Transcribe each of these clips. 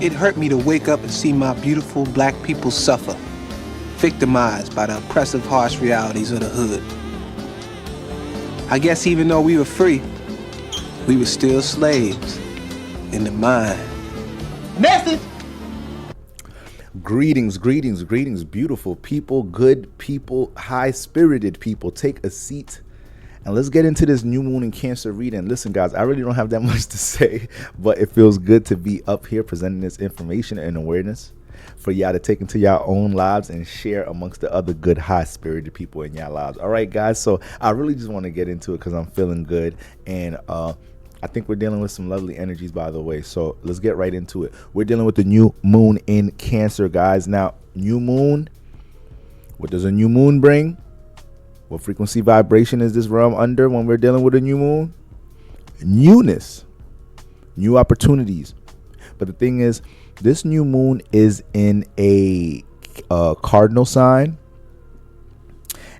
It hurt me to wake up and see my beautiful black people suffer, victimized by the oppressive, harsh realities of the hood. I guess even though we were free, we were still slaves in the mind. Message! Greetings, greetings, greetings, beautiful people, good people, high-spirited people. Take a seat and let's get into this new moon in Cancer reading. Listen, guys, I really don't have that much to say, but it feels good to be up here presenting this information and awareness for y'all to take into y'all own lives and share amongst the other good, high-spirited people in y'all lives. All right, guys, so I really just want to get into it because I'm feeling good, and I think we're dealing with some lovely energies, by the way. So let's get right into it. We're dealing with the new moon in Cancer, guys. Now, new moon, what does a new moon bring? What frequency vibration is this realm under when we're dealing with a new moon? Newness, new opportunities. But the thing is, this new moon is in a cardinal sign,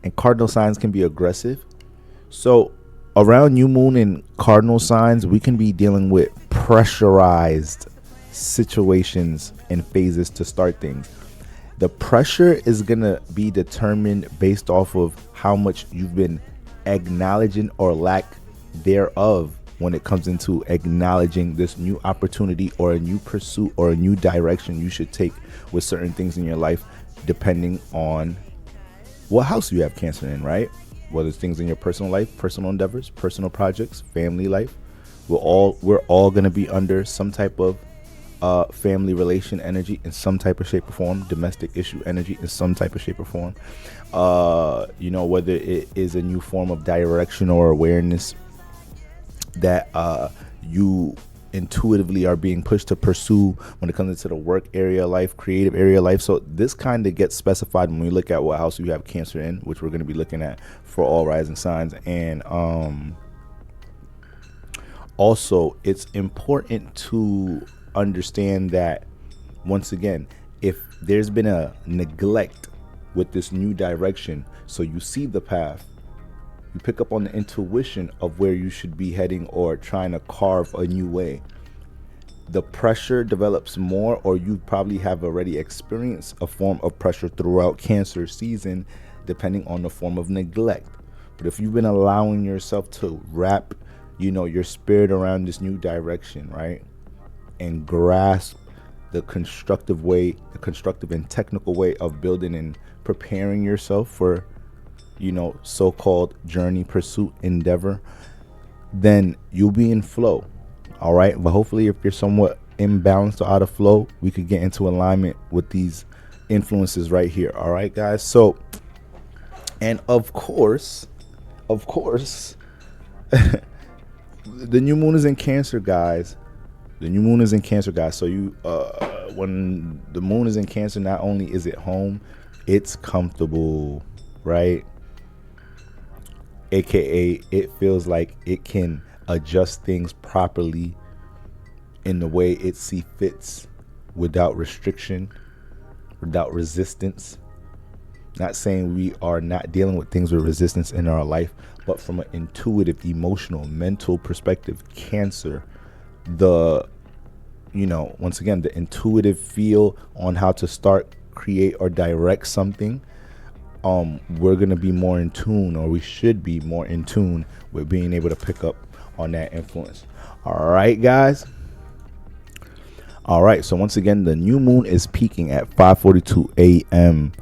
and cardinal signs can be aggressive. So around new moon and cardinal signs, we can be dealing with pressurized situations and phases to start things. The pressure is going to be determined based off of how much you've been acknowledging or lack thereof when it comes into acknowledging this new opportunity or a new pursuit or a new direction you should take with certain things in your life, depending on what house you have Cancer in, right? Whether it's things in your personal life, personal endeavors, personal projects, family life. We're all going to be under some type of family relation energy in some type of shape or form, domestic issue energy in some type of shape or form. Whether it is a new form of direction or awareness that you intuitively are being pushed to pursue when it comes into the work area life, creative area life. So this kind of gets specified when we look at what house you have Cancer in, which we're going to be looking at for all rising signs. And also, it's important to understand that, once again, if there's been a neglect with this new direction, so you see the path, you pick up on the intuition of where you should be heading or trying to carve a new way, the pressure develops more, or you probably have already experienced a form of pressure throughout Cancer season, depending on the form of neglect. But if you've been allowing yourself to wrap, your spirit around this new direction, right, and grasp the constructive and technical way of building and preparing yourself for, so-called journey, pursuit, endeavor, then you'll be in flow. All right. But hopefully, if you're somewhat imbalanced or out of flow, we could get into alignment with these influences right here. All right, guys. So, and of course, the new moon is in Cancer, guys. The new moon is in Cancer, guys. So when the moon is in Cancer, not only is it home, it's comfortable, right? AKA, it feels like it can adjust things properly in the way it sees fits, without restriction, without resistance. Not saying we are not dealing with things with resistance in our life, but from an intuitive, emotional, mental perspective, Cancer, once again, the intuitive feel on how to start, create, or direct something, we're going to be more in tune, or we should be more in tune with being able to pick up on that influence. All right, guys. All right. So once again, the new moon is peaking at 5:42 a.m.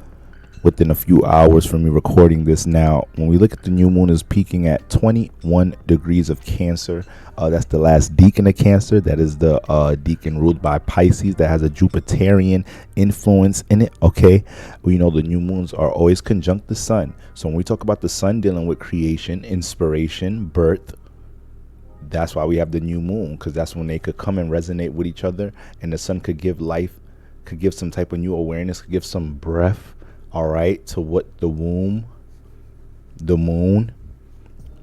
within a few hours from me recording this now. When we look at the new moon, is peaking at 21 degrees of Cancer. That's the last decan of Cancer. That is the decan ruled by Pisces that has a Jupiterian influence in it. Okay, we know the new moons are always conjunct the sun. So when we talk about the sun dealing with creation, inspiration, birth, that's why we have the new moon, because that's when they could come and resonate with each other, and the sun could give life, could give some type of new awareness, could give some breath, all right, to what the moon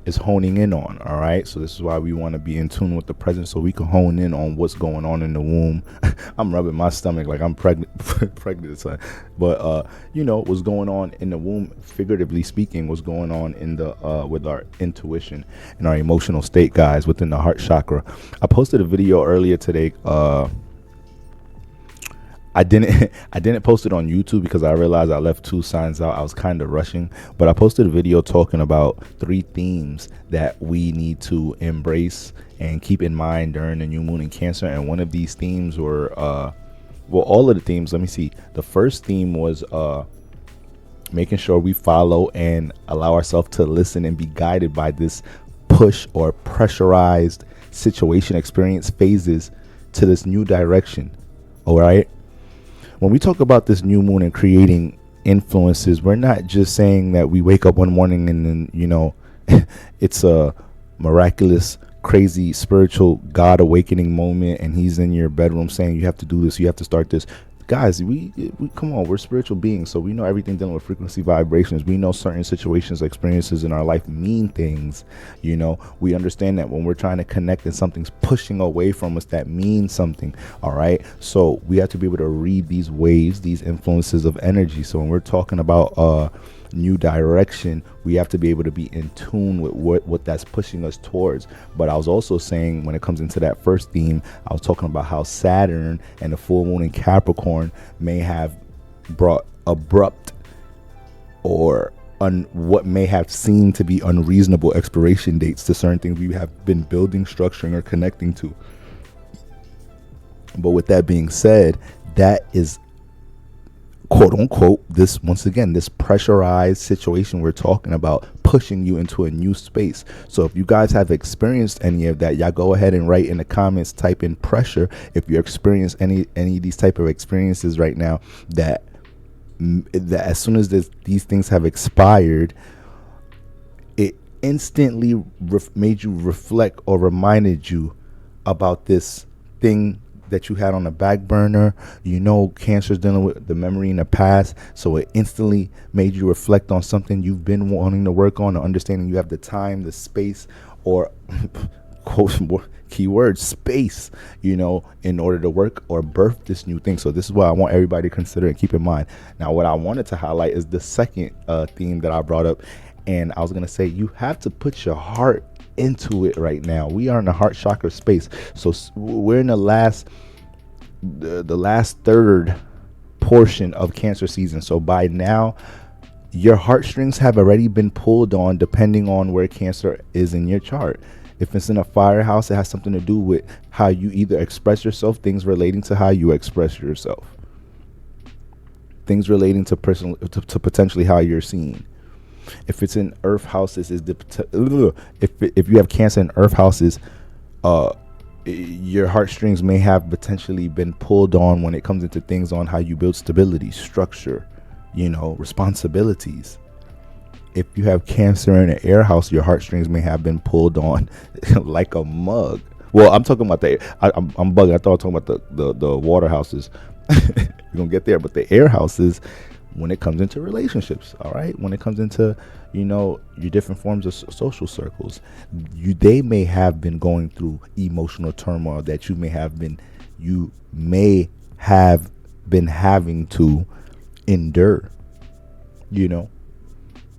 is honing in on. All right, so this is why we want to be in tune with the present, so we can hone in on what's going on in the womb. I'm rubbing my stomach like I'm pregnant, son. But what's going on in the womb, figuratively speaking, what's going on in the with our intuition and our emotional state, guys, within the heart chakra. I posted a video earlier today I didn't I didn't post it on YouTube because I realized I left 2 signs out. I was kind of rushing, but I posted a video talking about 3 themes that we need to embrace and keep in mind during the new moon in Cancer. And one of these themes were well, all of the themes, let me see. The first theme was making sure we follow and allow ourselves to listen and be guided by this push or pressurized situation, experience phases to this new direction. All right. When we talk about this new moon and creating influences, we're not just saying that we wake up one morning and then, you know, it's a miraculous, crazy, spiritual God awakening moment and he's in your bedroom saying you have to do this, you have to start this. Guys, we come on, we're spiritual beings, so we know everything dealing with frequency vibrations. We know certain situations, experiences in our life mean things. You know, we understand that when we're trying to connect and something's pushing away from us, that means something. All right, so we have to be able to read these waves, these influences of energy. So when we're talking about new direction, we have to be able to be in tune with what that's pushing us towards. But I was also saying, when it comes into that first theme, I was talking about how Saturn and the full moon in Capricorn may have brought abrupt or what may have seemed to be unreasonable expiration dates to certain things we have been building, structuring, or connecting to. But with that being said, that is quote unquote, this, once again, this pressurized situation we're talking about, pushing you into a new space. So if you guys have experienced any of that, y'all go ahead and write in the comments, type in pressure if you experience any of these type of experiences right now, that as soon as these things have expired, it instantly made you reflect or reminded you about this thing that you had on the back burner. You know, Cancer is dealing with the memory in the past, so it instantly made you reflect on something you've been wanting to work on, or understanding you have the time, the space, or quote more keyword space, you know, in order to work or birth this new thing. So this is what I want everybody to consider and keep in mind. Now, what I wanted to highlight is the second theme that I brought up, and I was gonna say you have to put your heart into it right now. We are in the heart chakra space, so we're in the last third portion of Cancer season. So by now your heartstrings have already been pulled on, depending on where Cancer is in your chart. If it's in a fire house, it has something to do with how you either express yourself, things relating to how you express yourself, things relating to personal to potentially how you're seen. If it's in earth houses, if you have Cancer in earth houses, your heartstrings may have potentially been pulled on when it comes into things on how you build stability, structure, you know, responsibilities. If you have Cancer in an air house, your heartstrings may have been pulled on like a mug. Well, I'm talking about I'm bugging. I thought I was talking about the water houses. We're gonna get there, but the air houses, when it comes into relationships, all right, when it comes into, you know, your different forms of social circles, they may have been going through emotional turmoil that you may have been having to endure, you know,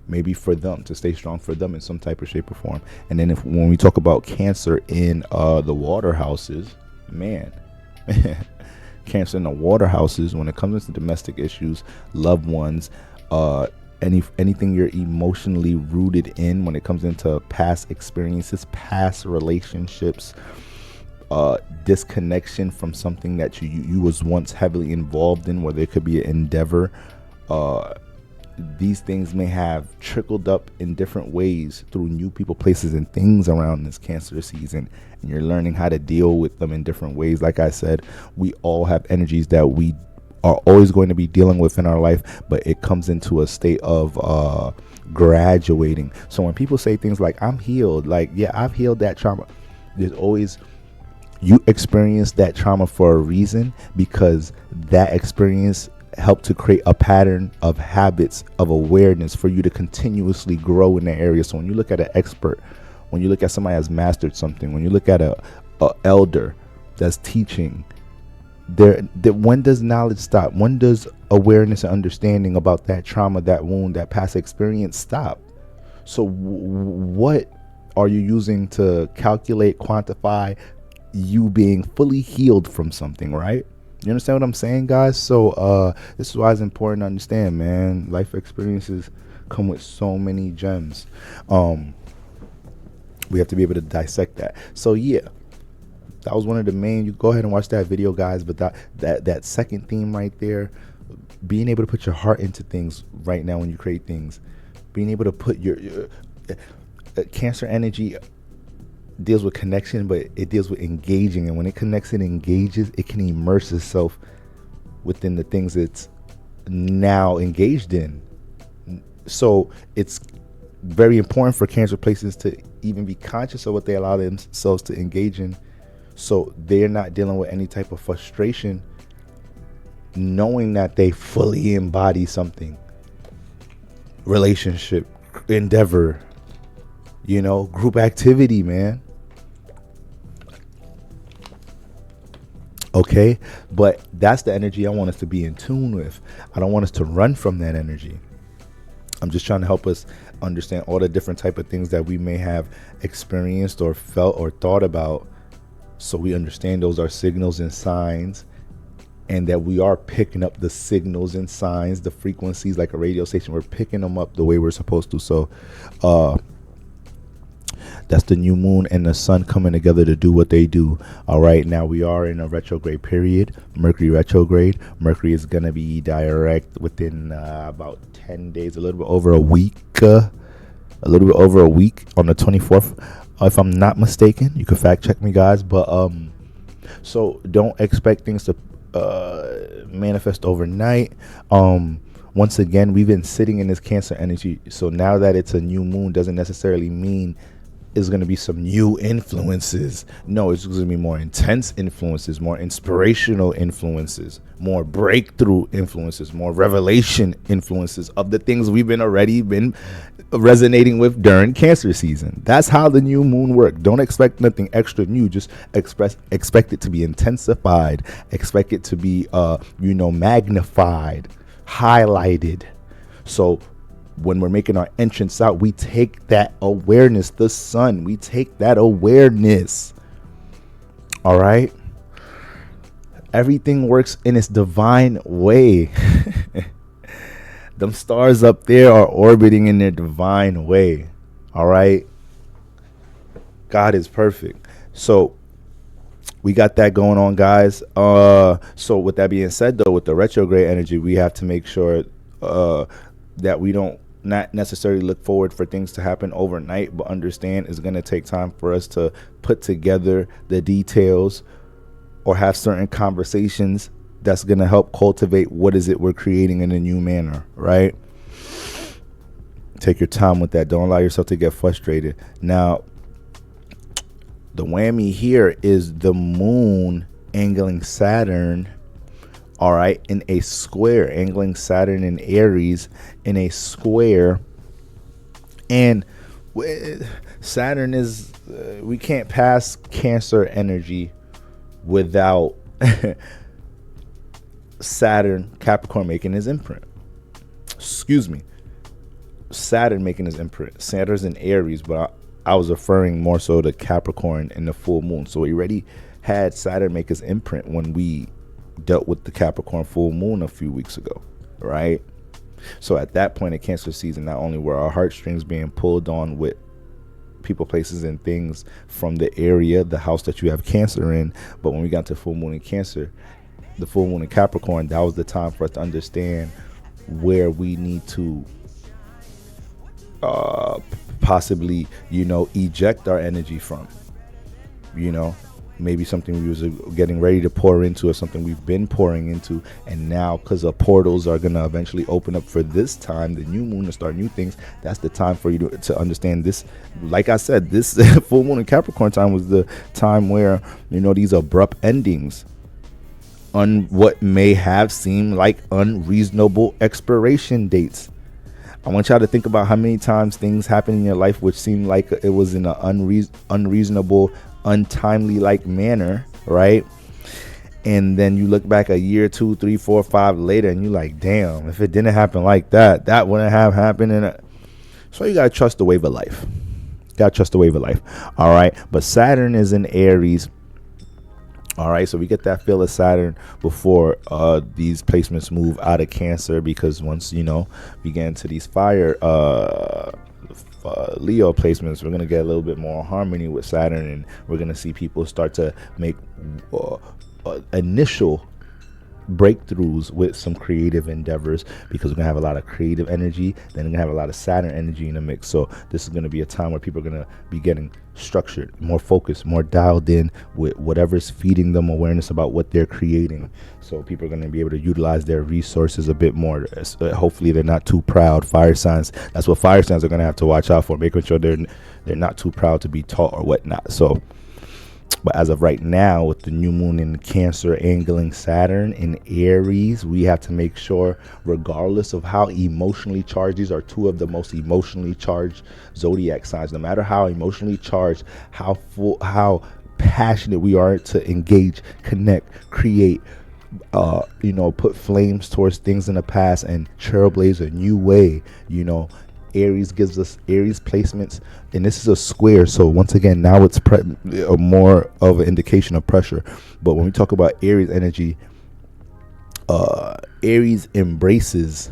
maybe for them to stay strong for them in some type of shape or form. And then when we talk about Cancer in the water houses, man, Cancer in the water houses, when it comes into domestic issues, loved ones, anything you're emotionally rooted in, when it comes into past experiences, past relationships, disconnection from something that you was once heavily involved in, where there could be an endeavor, these things may have trickled up in different ways through new people, places, and things around this Cancer season, and you're learning how to deal with them in different ways. Like I said, we all have energies that we are always going to be dealing with in our life, but it comes into a state of graduating. So when people say things like, I'm healed, like, yeah, I've healed that trauma, there's always, you experience that trauma for a reason, because that experience help to create a pattern of habits of awareness for you to continuously grow in the area. So when you look at an expert, when you look at somebody that's mastered something, when you look at a elder that's teaching, when does knowledge stop? When does awareness and understanding about that trauma, that wound, that past experience stop? So what are you using to calculate, quantify you being fully healed from something, right? You understand what I'm saying, guys? So this is why it's important to understand, man. Life experiences come with so many gems. We have to be able to dissect that. So yeah, that was one of the main. You go ahead and watch that video, guys. But that second theme right there, being able to put your heart into things right now when you create things, being able to put your Cancer energy deals with connection, but it deals with engaging. And when it connects and engages, it can immerse itself within the things it's now engaged in. So it's very important for Cancer places to even be conscious of what they allow themselves to engage in, so they're not dealing with any type of frustration, knowing that they fully embody something, relationship, endeavor, group activity, man. Okay, but that's the energy I want us to be in tune with. I don't want us to run from that energy. I'm just trying to help us understand all the different type of things that we may have experienced or felt or thought about, so we understand those are signals and signs, and that we are picking up the signals and signs, the frequencies, like a radio station. We're picking them up the way we're supposed to. So that's the new moon and the sun coming together to do what they do. All right, now we are in a retrograde period, Mercury retrograde. Mercury is going to be direct within about 10 days, a little bit over a week on the 24th, if I'm not mistaken. You can fact check me, guys. But so don't expect things to manifest overnight. Once again, we've been sitting in this Cancer energy, so now that it's a new moon doesn't necessarily mean is going to be some new influences. No, it's going to be more intense influences, more inspirational influences, more breakthrough influences, more revelation influences of the things we've already been resonating with during Cancer season. That's how the new moon works. Don't expect nothing extra new. Just expect it to be intensified. Expect it to be magnified, highlighted. So when we're making our entrance out, we take that awareness, the sun, we take that awareness. All right. Everything works in its divine way. Them stars up there are orbiting in their divine way. All right. God is perfect. So we got that going on, guys. So with that being said, though, with the retrograde energy, we have to make sure that we don't not necessarily look forward for things to happen overnight, but understand it's going to take time for us to put together the details or have certain conversations that's going to help cultivate what is it we're creating in a new manner, right? Take your time with that. Don't allow yourself to get frustrated. Now, the whammy here is the moon angling Saturn, all right, in a square, angling Saturn in Aries in a square. And Saturn is, we can't pass Cancer energy without Saturn, Capricorn making his imprint. Excuse me. Saturn making his imprint. Saturn's in Aries, but I was referring more so to Capricorn in the full moon. So we already had Saturn make his imprint when we dealt with the Capricorn full moon a few weeks ago, right? So at that point in Cancer season, not only were our heartstrings being pulled on with people, places, and things from the area, the house that you have Cancer in, but when we got to full moon in Cancer, the full moon in Capricorn, that was the time for us to understand where we need to possibly, eject our energy from, maybe something we was getting ready to pour into or something we've been pouring into. And now, because the portals are going to eventually open up for this time, the new moon, to start new things, that's the time for you to understand this. Like I said, this full moon in Capricorn time was the time where, these abrupt endings on what may have seemed like unreasonable expiration dates. I want y'all to think about how many times things happen in your life which seemed like it was in an unreasonable, untimely like manner, right? And then you look back a year, 2, 3, 4, 5 later, and you're like, damn, if it didn't happen like that, that wouldn't have happened. So you gotta trust the wave of life. All right. But Saturn is in Aries. All right, so we get that feel of Saturn before these placements move out of Cancer, because once we get into these fire Leo placements, we're gonna get a little bit more harmony with Saturn, and we're gonna see people start to make initial breakthroughs with some creative endeavors, because we're gonna have a lot of creative energy, then we're gonna have a lot of Saturn energy in the mix. So this is gonna be a time where people are gonna be getting structured, more focused, more dialed in with whatever's feeding them awareness about what they're creating. So people are gonna be able to utilize their resources a bit more. Hopefully they're not too proud. Fire signs, that's what fire signs are gonna have to watch out for, making sure they're not too proud to be taught or whatnot. So but as of right now, with the new moon in Cancer angling Saturn in Aries, we have to make sure, regardless of how emotionally charged, these are two of the most emotionally charged zodiac signs, no matter how emotionally charged, how passionate we are to engage, connect, create, put flames towards things in the past and trailblaze a new way, Aries gives us Aries placements, and this is a square, so once again now it's more of an indication of pressure. But when we talk about Aries energy, Aries embraces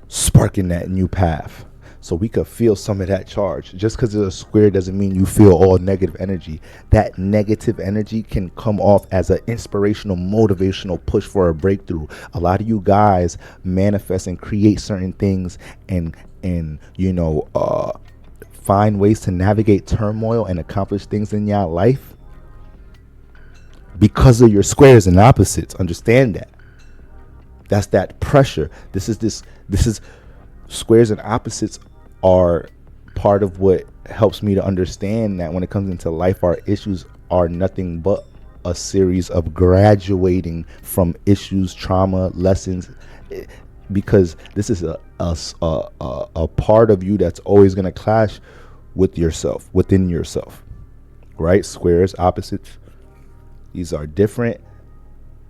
sparking that new path, so we could feel some of that charge. Just because it's a square doesn't mean you feel all negative energy. That negative energy can come off as an inspirational, motivational push for a breakthrough. A lot of you guys manifest and create certain things and find ways to navigate turmoil and accomplish things in your life because of your squares and opposites. Understand that. That's that pressure. This is squares and opposites are part of what helps me to understand that when it comes into life, our issues are nothing but a series of graduating from issues, trauma, lessons, because this is a part of you that's always going to clash with yourself, within yourself, right? Squares, opposites, these are different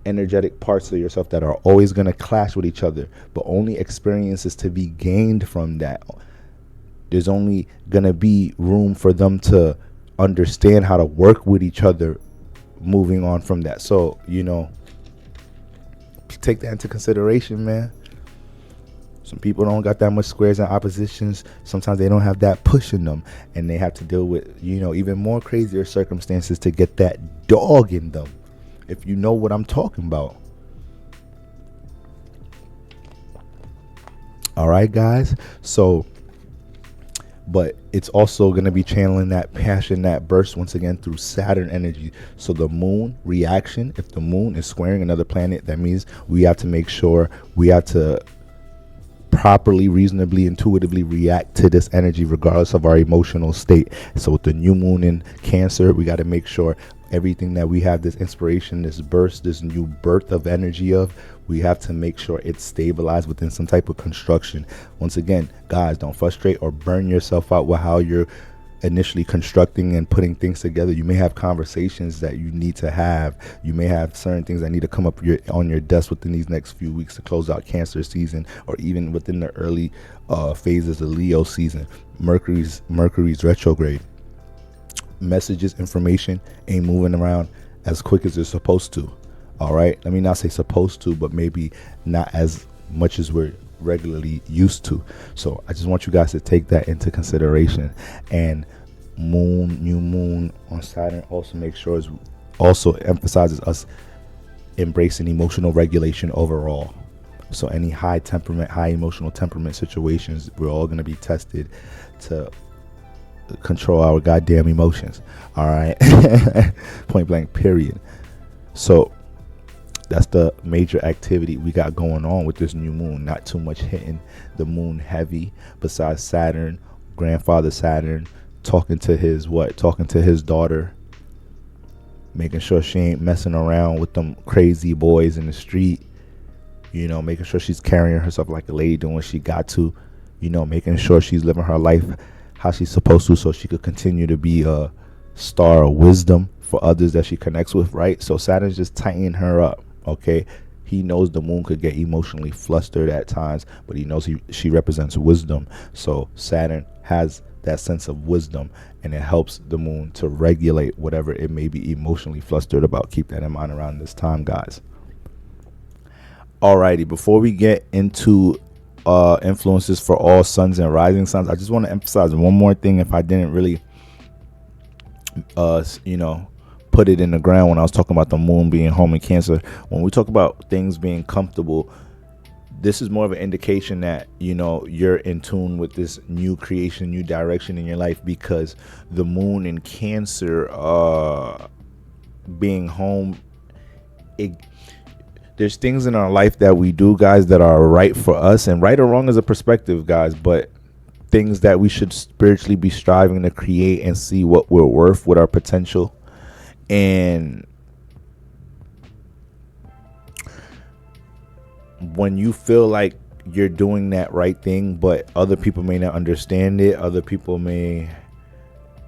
energetic parts of yourself that are always going to clash with each other, but only experiences to be gained from that. There's only going to be room for them to understand how to work with each other moving on from that. So, take that into consideration, man. Some people don't got that much squares and oppositions. Sometimes they don't have that push in them, and they have to deal with, even more crazier circumstances to get that dog in them, if you know what I'm talking about. All right, guys. So, but it's also going to be channeling that passion, that burst once again through Saturn energy. So the moon reaction, if the moon is squaring another planet, that means we have to make sure we have to properly, reasonably, intuitively react to this energy regardless of our emotional state. So with the new moon in Cancer, we got to make sure everything that we have, this inspiration, this burst, this new birth of energy of, we have to make sure it's stabilized within some type of construction. Once again, guys, don't frustrate or burn yourself out with how you're initially constructing and putting things together. You may have conversations that you need to have. You may have certain things that need to come up on your desk within these next few weeks to close out Cancer season, or even within the early phases of Leo season. Mercury's retrograde. Messages, information ain't moving around as quick as they're supposed to. All right, let me not say supposed to, but maybe not as much as we're regularly used to. So I just want you guys to take that into consideration. And new moon on Saturn also emphasizes us embracing emotional regulation overall. So any high emotional temperament situations, we're all going to be tested to control our goddamn emotions. All right. Point blank, period. So that's the major activity we got going on with this new moon. Not too much hitting the moon heavy, besides Saturn, grandfather Saturn, talking to his daughter, making sure she ain't messing around with them crazy boys in the street, making sure she's carrying herself like a lady, doing what she got to, making sure she's living her life how she's supposed to, so she could continue to be a star of wisdom for others that she connects with, right? So Saturn's just tightening her up. Okay, he knows the moon could get emotionally flustered at times, but he knows she represents wisdom. So Saturn has that sense of wisdom, and it helps the moon to regulate whatever it may be emotionally flustered about. Keep that in mind around this time, guys. Alrighty, before we get into influences for all suns and rising signs, I just want to emphasize one more thing. If I didn't really put it in the ground when I was talking about the moon being home in Cancer, when we talk about things being comfortable, this is more of an indication that you're in tune with this new creation, new direction in your life, because the moon in Cancer being home, there's things in our life that we do, guys, that are right for us, and right or wrong is a perspective, guys, but things that we should spiritually be striving to create and see what we're worth with our potential. And when you feel like you're doing that right thing, but other people may not understand it, other people may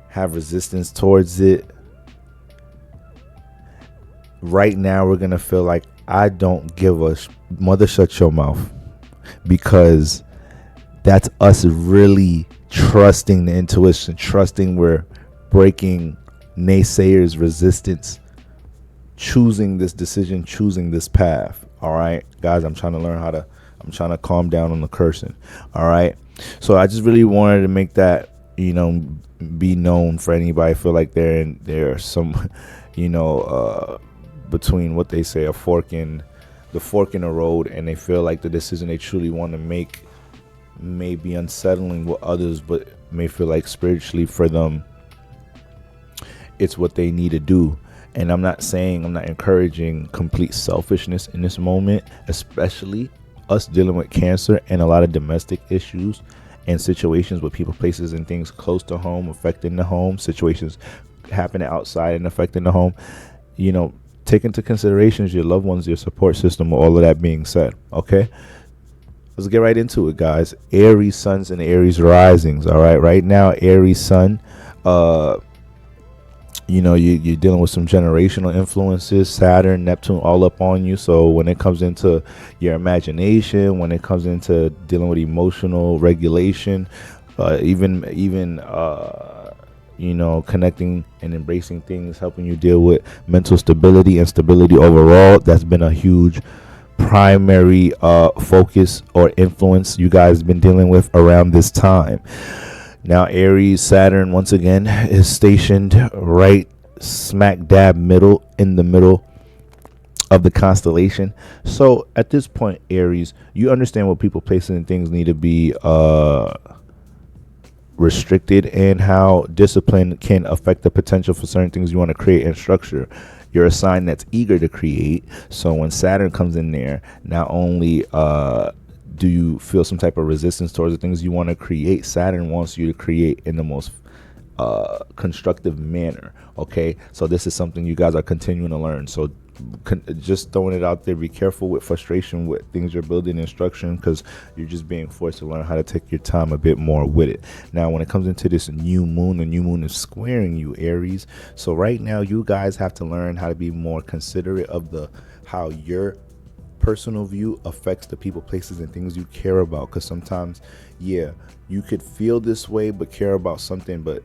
have resistance towards it, right now we're gonna feel like, I don't give a mother, shut your mouth, because that's us really trusting the intuition, trusting we're breaking naysayers' resistance, choosing this decision, choosing this path. All right, guys, I'm trying to calm down on the cursing. All right, so I just really wanted to make that be known for anybody feel like there are some between what they say, the fork in the road, and they feel like the decision they truly want to make may be unsettling with others, but may feel like spiritually for them it's what they need to do. And I'm not encouraging complete selfishness in this moment, especially us dealing with Cancer and a lot of domestic issues and situations with people, places, and things close to home affecting the home, situations happening outside and affecting the home. Take into considerations your loved ones, your support system, all of that being said. Okay, let's get right into it, guys. Aries suns and Aries risings. All right now, Aries sun, you're dealing with some generational influences, Saturn, Neptune, all up on you. So when it comes into your imagination, when it comes into dealing with emotional regulation, even connecting and embracing things, helping you deal with mental stability and stability overall, that's been a huge primary focus or influence you guys have been dealing with around this time. Now, Aries, Saturn, once again, is stationed right smack dab in the middle of the constellation. So at this point, Aries, you understand what people, places, and things need to be restricted, and how discipline can affect the potential for certain things you want to create and structure. You're a sign that's eager to create. So when Saturn comes in there, not only do you feel some type of resistance towards the things you want to create, Saturn wants you to create in the most constructive manner. Okay, so this is something you guys are continuing to learn. So just throwing it out there, be careful with frustration with things you're building instruction, because you're just being forced to learn how to take your time a bit more with it. Now, when it comes into this new moon, the new moon is squaring you, Aries. So right now, you guys have to learn how to be more considerate of how your personal view affects the people, places, and things you care about. Because sometimes, you could feel this way but care about something, but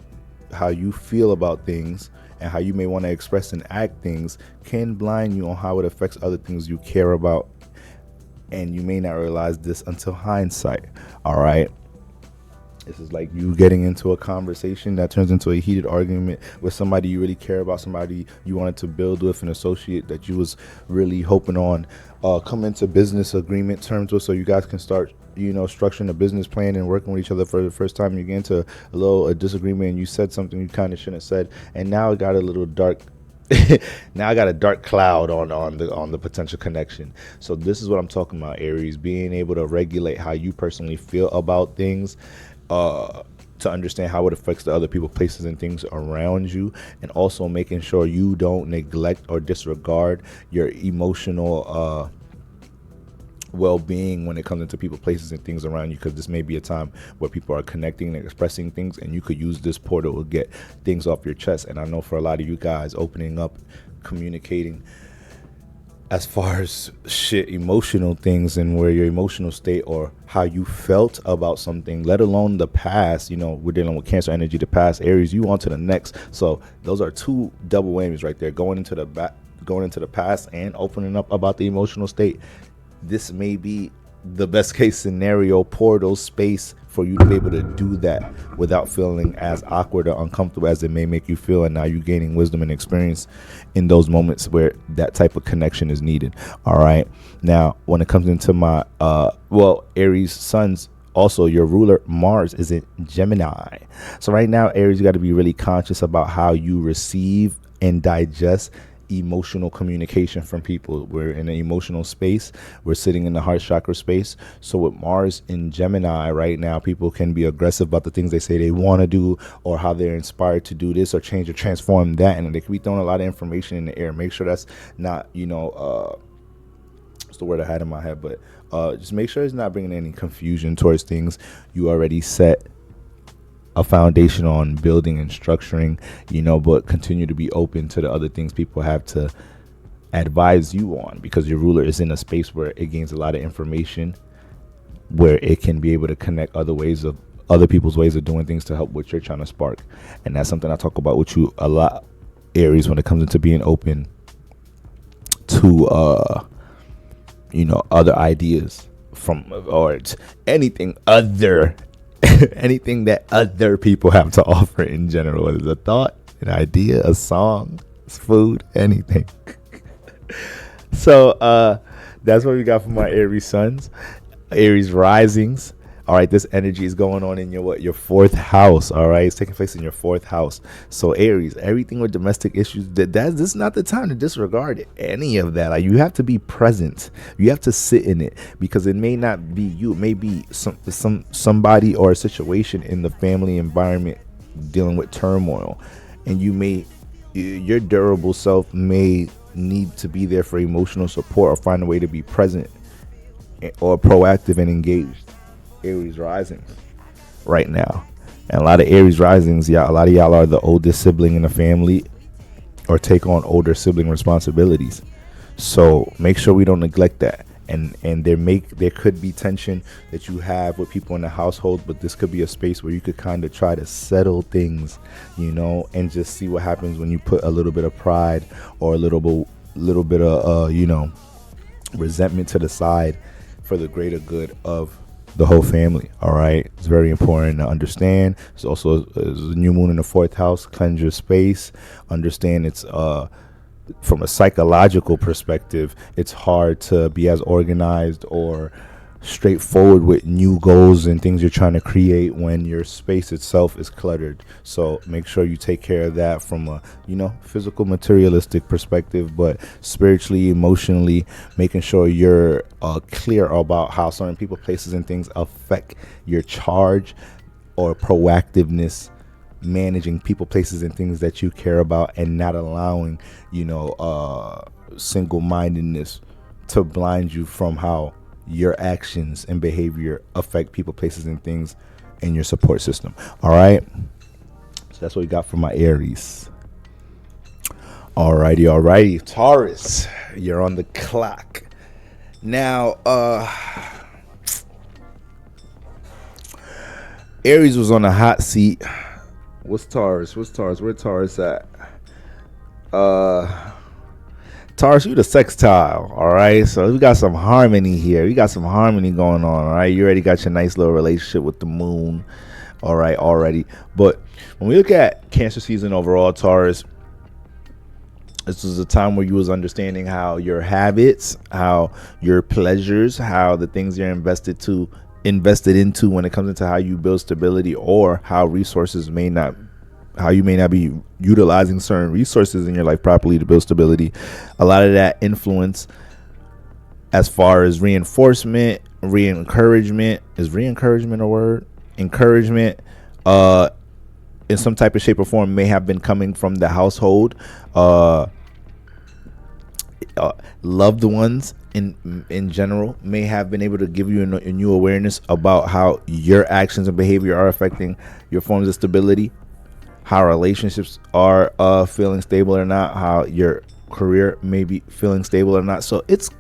how you feel about things and how you may want to express and act things can blind you on how it affects other things you care about, and you may not realize this until hindsight. All right, this is like you getting into a conversation that turns into a heated argument with somebody you really care about, somebody you wanted to build with, an associate that you was really hoping on come into business agreement terms with, so you guys can start structuring a business plan and working with each other for the first time. You get into a disagreement, and you said something you kind of shouldn't have said, and now it got a little dark. Now I got a dark cloud on the potential connection. So this is what I'm talking about, Aries, being able to regulate how you personally feel about things, to understand how it affects the other people, places, and things around you, and also making sure you don't neglect or disregard your emotional well-being when it comes into people, places, and things around you, because this may be a time where people are connecting and expressing things, and you could use this portal to get things off your chest. And I know for a lot of you guys, opening up, communicating, as far as shit, emotional things, and where your emotional state or how you felt about something, let alone the past. We're dealing with Cancer energy, the past. Aries, you on to the next. So those are two double whammies right there, going into the past and opening up about the emotional state. This may be the best case scenario portal space for you to be able to do that without feeling as awkward or uncomfortable as it may make you feel. And now you're gaining wisdom and experience in those moments where that type of connection is needed. All right. Now, when it comes into my Aries suns, also your ruler Mars is in Gemini. So right now, Aries, you got to be really conscious about how you receive and digest emotional communication from people. We're in an emotional space. We're sitting in the heart chakra space. So with Mars in Gemini right now, people can be aggressive about the things they say they want to do, or how they're inspired to do this or change or transform that, and they could be throwing a lot of information in the air. Make sure that's not what's the word I had in my head, but just make sure it's not bringing any confusion towards things you already set a foundation on building and structuring, but continue to be open to the other things people have to advise you on, because your ruler is in a space where it gains a lot of information, where it can be able to connect other people's ways of doing things to help what you're trying to spark. And that's something I talk about with you a lot, Aries, when it comes into being open to other ideas or anything other anything that other people have to offer in general, whether it's a thought, an idea, a song, food, anything. So that's what we got from my Aries suns. Aries risings. All right, this energy is going on in your fourth house. All right, it's taking place in your fourth house. So Aries, everything with domestic issues, this is not the time to disregard any of that. Like, you have to be present. You have to sit in it, because it may not be you. It may be somebody or a situation in the family environment dealing with turmoil, and your durable self may need to be there for emotional support or find a way to be present or proactive and engaged. Aries risings right now, and a lot of Aries risings, a lot of y'all are the oldest sibling in the family or take on older sibling responsibilities. So make sure we don't neglect that. And there could be tension that you have with people in the household, but this could be a space where you could kind of try to settle things, and just see what happens when you put a little bit of pride or a little bit of resentment to the side for the greater good of the whole family. All right, it's very important to understand. It's also a new moon in the fourth house. Cleanse your space. Understand it's from a psychological perspective, it's hard to be as organized or straightforward with new goals and things you're trying to create when your space itself is cluttered. So make sure you take care of that from a physical, materialistic perspective, but spiritually, emotionally, making sure you're clear about how certain people, places, and things affect your charge or proactiveness, managing people, places, and things that you care about, and not allowing single-mindedness to blind you from how your actions and behavior affect people, places, and things in your support system. All right, so that's what we got for my Aries. Alrighty, Taurus, you're on the clock now. Aries was on the hot seat. What's Taurus? Where Taurus at? Taurus, you the sextile, all right? So we got some harmony here. We got some harmony going on, all right? You already got your nice little relationship with the moon, all right, already. But when we look at Cancer season overall, Taurus, this was a time where you was understanding how your habits, how your pleasures, how the things you're invested into when it comes into how you build stability, or how you may not be utilizing certain resources in your life properly to build stability. A lot of that influence as far as reinforcement, re-encouragement. Is re-encouragement a word? Encouragement in some type of shape or form may have been coming from the household. Loved ones in general may have been able to give you a new awareness about how your actions and behavior are affecting your forms of stability, how relationships are feeling stable or not, how your career may be feeling stable or not. So it's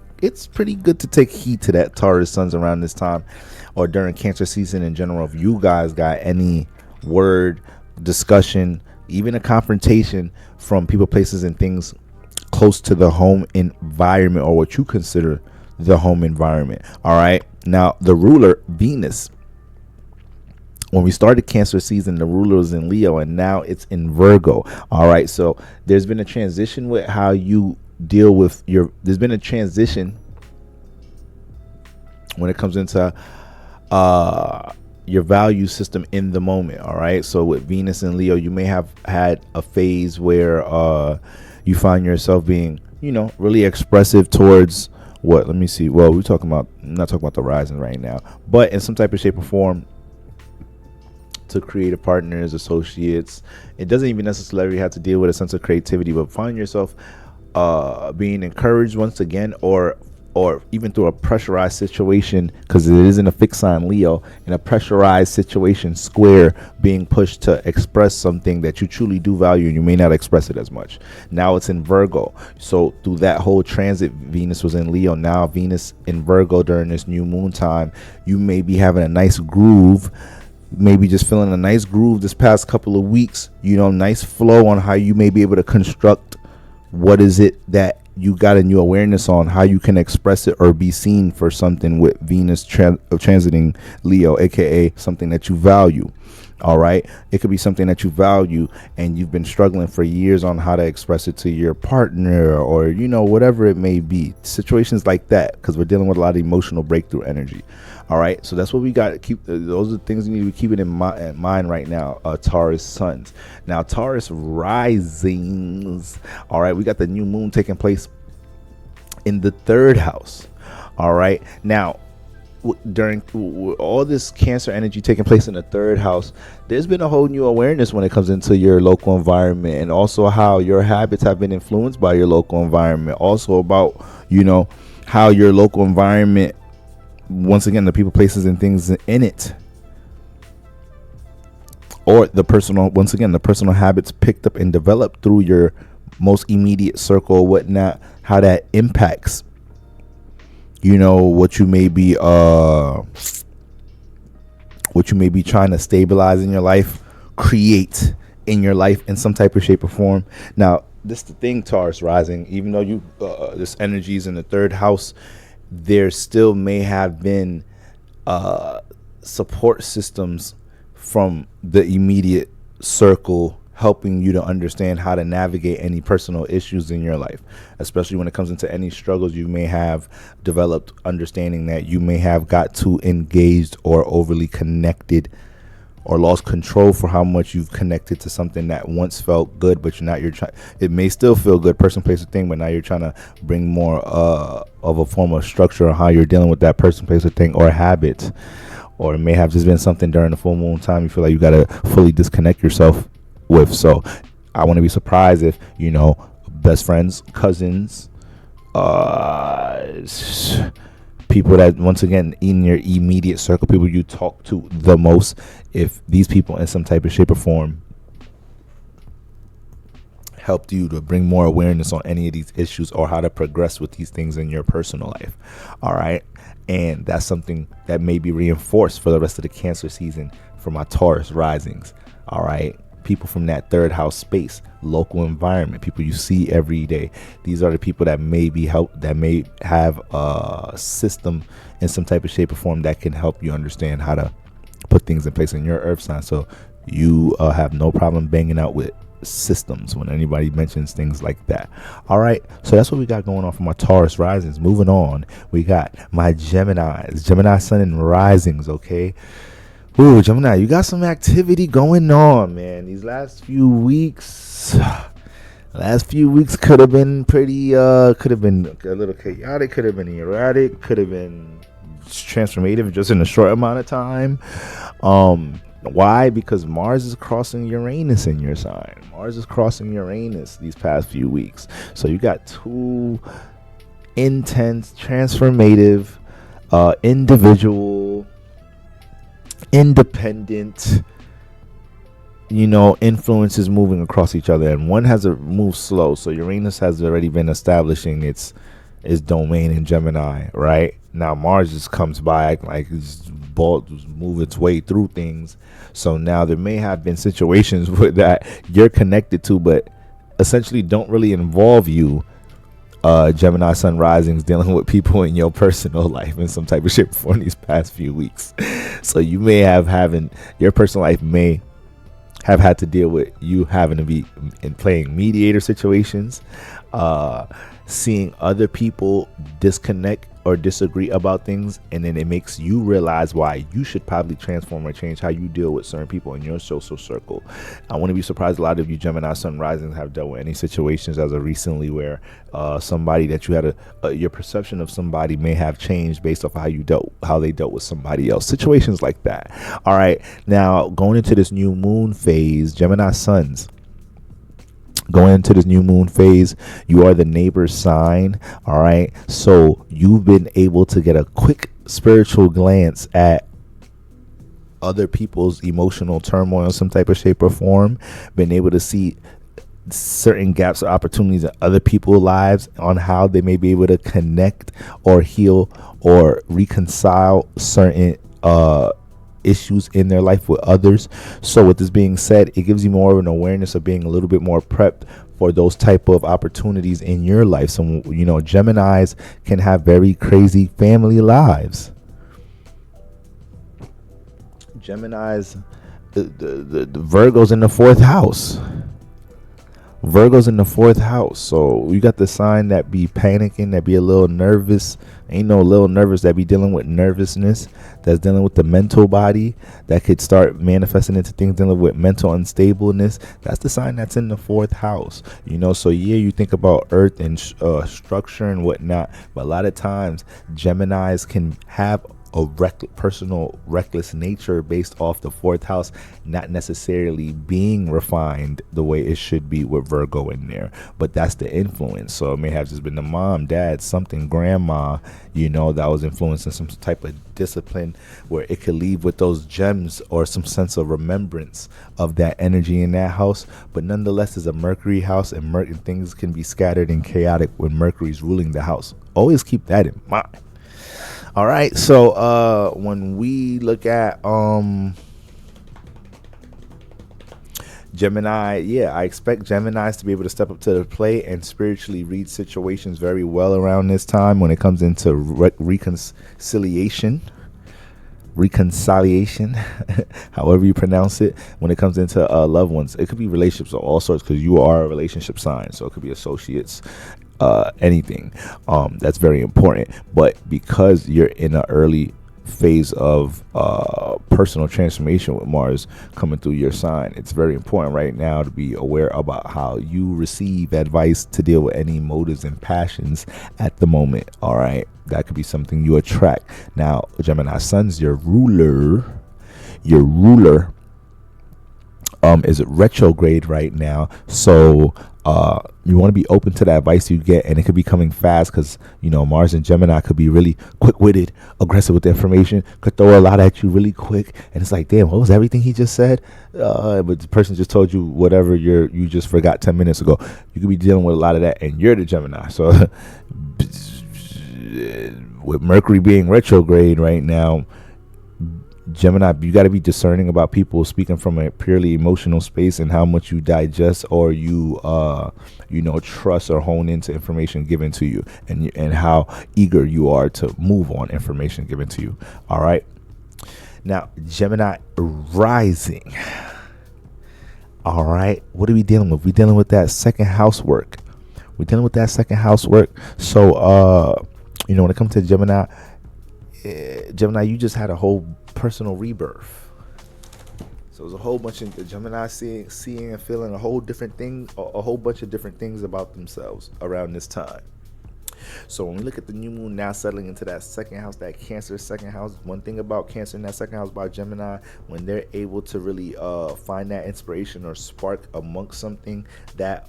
pretty good to take heed to that, Taurus suns, around this time or during Cancer season in general. If you guys got any word, discussion, even a confrontation from people, places, and things close to the home environment, or what you consider the home environment. All right. Now, the ruler, Venus. When we started Cancer season, the ruler was in Leo, and now it's in Virgo. All right. So there's been a transition with how you deal with there's been a transition when it comes into your value system in the moment. All right. So with Venus and Leo, you may have had a phase where you find yourself being, really expressive towards what? Let me see. Well, I'm not talking about the rising right now, but in some type of shape or form, to creative partners, associates. It doesn't even necessarily have to deal with a sense of creativity, but find yourself being encouraged once again, or even through a pressurized situation, because it isn't a fixed sign Leo, in a pressurized situation, square, being pushed to express something that you truly do value, and you may not express it as much. Now it's in Virgo. So through that whole transit, Venus was in Leo. Now Venus in Virgo during this new moon time, you may be having a nice groove, maybe just feeling a nice groove this past couple of weeks, nice flow on how you may be able to construct what is it that you got a new awareness on, how you can express it or be seen for something with Venus transiting Leo, aka something that you value. All right. It could be something that you value and you've been struggling for years on how to express it to your partner, or, whatever it may be. Situations like that, because we're dealing with a lot of emotional breakthrough energy. All right. So that's what we got to keep. Those are the things you need to be keeping in mind right now. Taurus suns. Now, Taurus risings. All right. We got the new moon taking place in the 3rd house. All right. Now, during all this Cancer energy taking place in the 3rd house, there's been a whole new awareness when it comes into your local environment, and also how your habits have been influenced by your local environment. Also about, how your local environment, once again, the people, places, and things in it, or the personal habits picked up and developed through your most immediate circle or whatnot, how that impacts what you may be trying to stabilize in your life, create in your life in some type of shape or form. Now, this is the thing, Taurus rising, even though this energy is in the 3rd house, there still may have been support systems from the immediate circle helping you to understand how to navigate any personal issues in your life, especially when it comes into any struggles you may have developed, understanding that you may have got too engaged or overly connected, or lost control for how much you've connected to something that once felt good, but it may still feel good, person, place, or thing, but now you're trying to bring more of a form of structure on how you're dealing with that person, place, or thing, or habit. Or it may have just been something during the full moon time you feel like you got to fully disconnect yourself with. So I want to be surprised if best friends, cousins, people that, once again, in your immediate circle, people you talk to the most, if these people in some type of shape or form helped you to bring more awareness on any of these issues, or how to progress with these things in your personal life. All right. And that's something that may be reinforced for the rest of the Cancer season for my Taurus risings. All right. People from that 3rd house space, local environment, people you see every day. These are the people that may have a system in some type of shape or form that can help you understand how to put things in place in your earth sign. So you have no problem banging out with systems when anybody mentions things like that. All right. So that's what we got going on for my Taurus risings. Moving on, we got my Gemini sun and risings. Okay. Ooh, Gemini, you got some activity going on, man. These last few weeks could have been pretty, could have been a little chaotic, could have been erratic, could have been transformative just in a short amount of time. Why? Because Mars is crossing Uranus in your sign. Mars is crossing Uranus these past few weeks. So you got 2 intense, transformative, individual, independent, influences moving across each other, and one has a move slow. So Uranus has already been establishing its domain in Gemini. Right now, Mars just comes by like it's ball just move its way through things. So now there may have been situations where that you're connected to, but essentially don't really involve you. Gemini Sun risings dealing with people in your personal life in some type of shape for these past few weeks. So you may have having your personal life may have had to deal with you having to be in playing mediator situations, seeing other people disconnect or disagree about things, and then it makes you realize why you should probably transform or change how you deal with certain people in your social circle. I wouldn't be surprised a lot of you Gemini Sun risings have dealt with any situations as of recently where somebody that you had your perception of somebody may have changed based off how they dealt with somebody else. Situations like that. All right, now going into this new moon phase, Gemini Suns. Going into this new moon phase, you are the neighbor's sign. All right. So you've been able to get a quick spiritual glance at other people's emotional turmoil in some type of shape or form. Been able to see certain gaps or opportunities in other people's lives on how they may be able to connect or heal or reconcile certain issues in their life with others. So with this being said, it gives you more of an awareness of being a little bit more prepped for those type of opportunities in your life. So Geminis can have very crazy family lives. Geminis, the Virgo's in the fourth house. Virgo's in the fourth house. So you got the sign that be panicking, that be a little nervous. Ain't no little nervous, that be dealing with nervousness, that's dealing with the mental body, that could start manifesting into things dealing with mental unstableness. That's the sign that's in the fourth house. So yeah, you think about earth and structure and whatnot, but a lot of times Geminis can have a personal reckless nature based off the fourth house not necessarily being refined the way it should be with Virgo in there, but that's the influence. So it may have just been the mom, dad, something, grandma, that was influencing some type of discipline where it could leave with those gems or some sense of remembrance of that energy in that house. But nonetheless, it's a Mercury house, and things can be scattered and chaotic when Mercury's ruling the house. Always keep that in mind. All right, so when we look at Gemini, I expect Geminis to be able to step up to the plate and spiritually read situations very well around this time when it comes into reconciliation, however you pronounce it, when it comes into loved ones. It could be relationships of all sorts, because you are a relationship sign, so it could be associates, anything that's very important. But because you're in an early phase of personal transformation with Mars coming through your sign, it's very important right now to be aware about how you receive advice to deal with any motives and passions at the moment. All right, that could be something you attract. Now, Gemini Sun's your ruler is retrograde right now, so you want to be open to the advice you get, and it could be coming fast, because Mars and Gemini could be really quick-witted, aggressive with the information, could throw a lot at you really quick, and it's like, damn, what was everything he just said? But the person just told you whatever you just forgot 10 minutes ago. You could be dealing with a lot of that, and you're the Gemini. So with Mercury being retrograde right now, Gemini, you got to be discerning about people speaking from a purely emotional space and how much you digest or you trust or hone into information given to you, and how eager you are to move on information given to you. All right. Now, Gemini rising. All right. What are we dealing with? We're dealing with that second housework. So, when it comes to Gemini, you just had a whole personal rebirth. So there's a whole bunch of Gemini seeing and feeling a whole bunch of different things about themselves around this time. So when we look at the new moon now settling into that second house, that Cancer second house, one thing about Cancer in that second house about Gemini, when they're able to really find that inspiration or spark amongst something that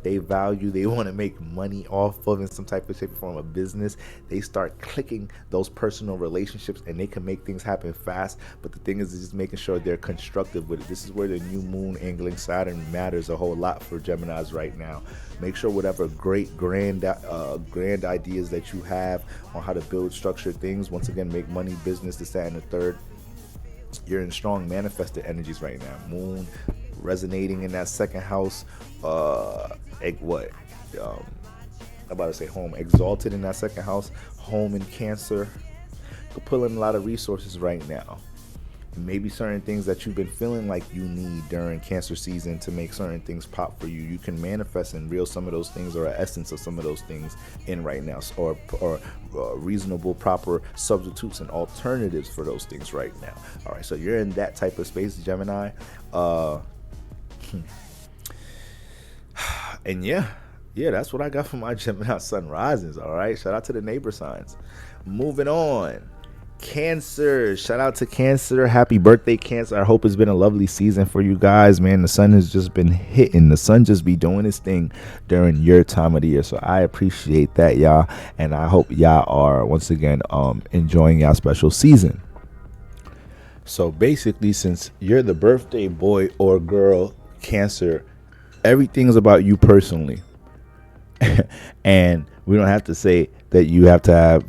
they value, they want to make money off of in some type of shape or form of business, they start clicking those personal relationships and they can make things happen fast. But the thing is just making sure they're constructive with it. This is where the new moon angling Saturn matters a whole lot for Geminis right now. Make sure whatever great grand ideas that you have on how to build structured things, once again, make money, business, this, that, and the third, you're in strong manifested energies right now. Moon resonating in that second house, I'm about to say home, exalted in that second house, home in Cancer. Could pull in a lot of resources right now. Maybe certain things that you've been feeling like you need during Cancer season to make certain things pop for you, you can manifest and reel some of those things or an essence of some of those things in right now, or reasonable, proper substitutes and alternatives for those things right now. All right, so you're in that type of space, Gemini. And yeah, that's what I got for my Gemini sun risings. All right, shout out to the neighbor signs. Moving on. Cancer, shout out to Cancer. Happy birthday, Cancer. I hope it's been a lovely season for you guys, man. The sun has just been hitting. The sun just be doing its thing during your time of the year. So I appreciate that, y'all. And I hope y'all are once again enjoying y'all special season. So basically, since you're the birthday boy or girl, Cancer, everything's about you personally. And we don't have to say that you have to have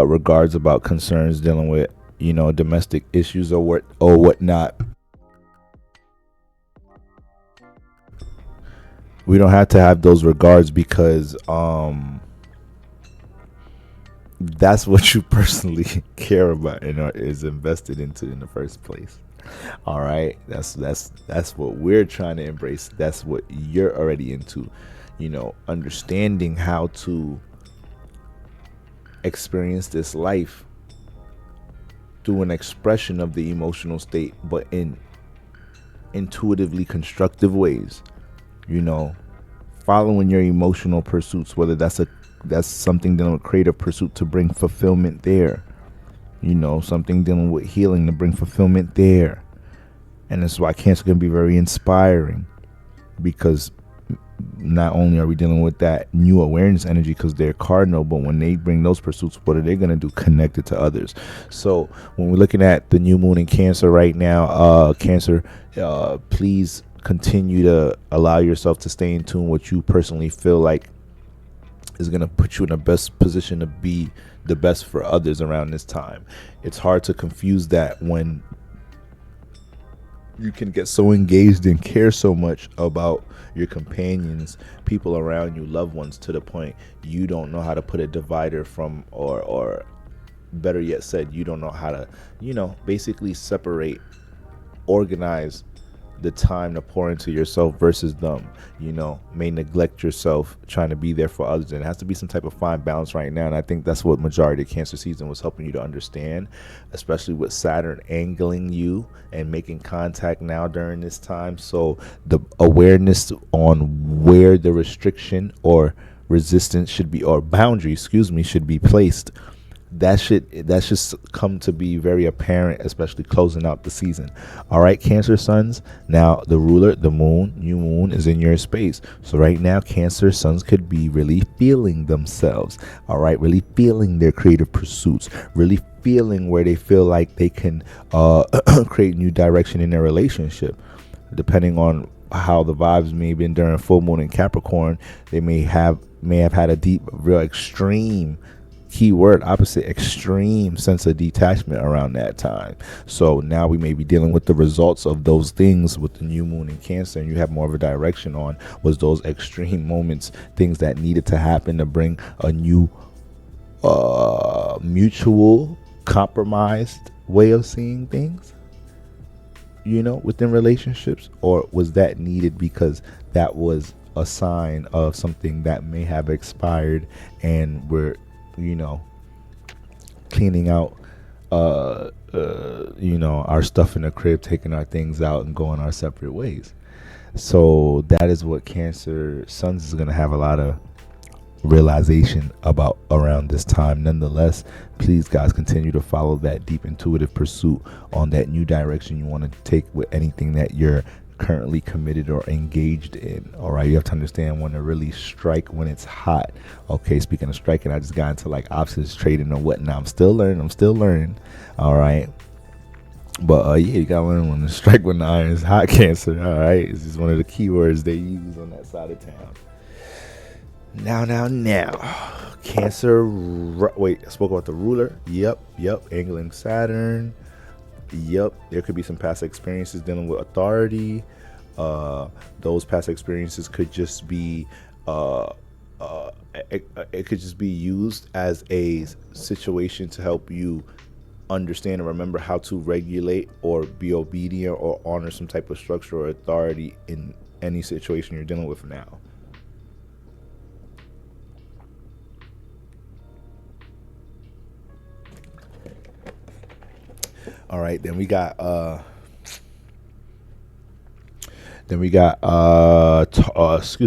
regards about concerns dealing with, domestic issues or whatnot. We don't have to have those regards because that's what you personally care about and is invested into in the first place. All right, that's what we're trying to embrace. That's what you're already into. Understanding how to experience this life through an expression of the emotional state, but in intuitively constructive ways. Following your emotional pursuits, whether that's something dealing with creative pursuit to bring fulfillment there. Something dealing with healing to bring fulfillment there. And that's why Cancer can be very inspiring, because not only are we dealing with that new awareness energy because they're cardinal, but when they bring those pursuits, what are they going to do? Connect it to others. So when we're looking at the new moon in Cancer right now, Cancer, please continue to allow yourself to stay in tune with what you personally feel like is going to put you in the best position to be the best for others around this time. It's hard to confuse that when you can get so engaged and care so much about your companions, people around you, loved ones, to the point you don't know how to put a divider from, or better yet said, you don't know how to, basically separate, organize the time to pour into yourself versus them. May neglect yourself trying to be there for others, and it has to be some type of fine balance right now. And I think that's what majority of Cancer season was helping you to understand, especially with Saturn angling you and making contact now during this time. So the awareness on where the restriction or resistance should be, or boundary, should be placed, that should come to be very apparent, especially closing out the season. All right, Cancer suns, now the ruler, the moon, new moon, is in your space. So right now, Cancer suns could be really feeling themselves. All right, really feeling their creative pursuits, really feeling where they feel like they can create new direction in their relationship. Depending on how the vibes may have been during full moon in Capricorn, they may have had a deep, real extreme, keyword opposite, extreme sense of detachment around that time. So now we may be dealing with the results of those things with the new moon in Cancer, and you have more of a direction on, was those extreme moments things that needed to happen to bring a new mutual compromised way of seeing things, within relationships? Or was that needed because that was a sign of something that may have expired and we're cleaning out our stuff in the crib, taking our things out and going our separate ways? So that is what Cancer suns is going to have a lot of realization about around this time. Nonetheless, please, guys, continue to follow that deep intuitive pursuit on that new direction you want to take with anything that you're currently committed or engaged in. All right, you have to understand when to really strike when it's hot. Okay, speaking of striking, I just got into like options trading or whatnot. I'm still learning. All right. But yeah, you gotta learn when to strike when the iron is hot, Cancer. All right, this is one of the keywords they use on that side of town. Now, Cancer. Wait, I spoke about the ruler. Yep. Angling Saturn. Yep, there could be some past experiences dealing with authority. Those past experiences could just be it could just be used as a situation to help you understand and remember how to regulate or be obedient or honor some type of structure or authority in any situation you're dealing with now. All right, then we got Taurus.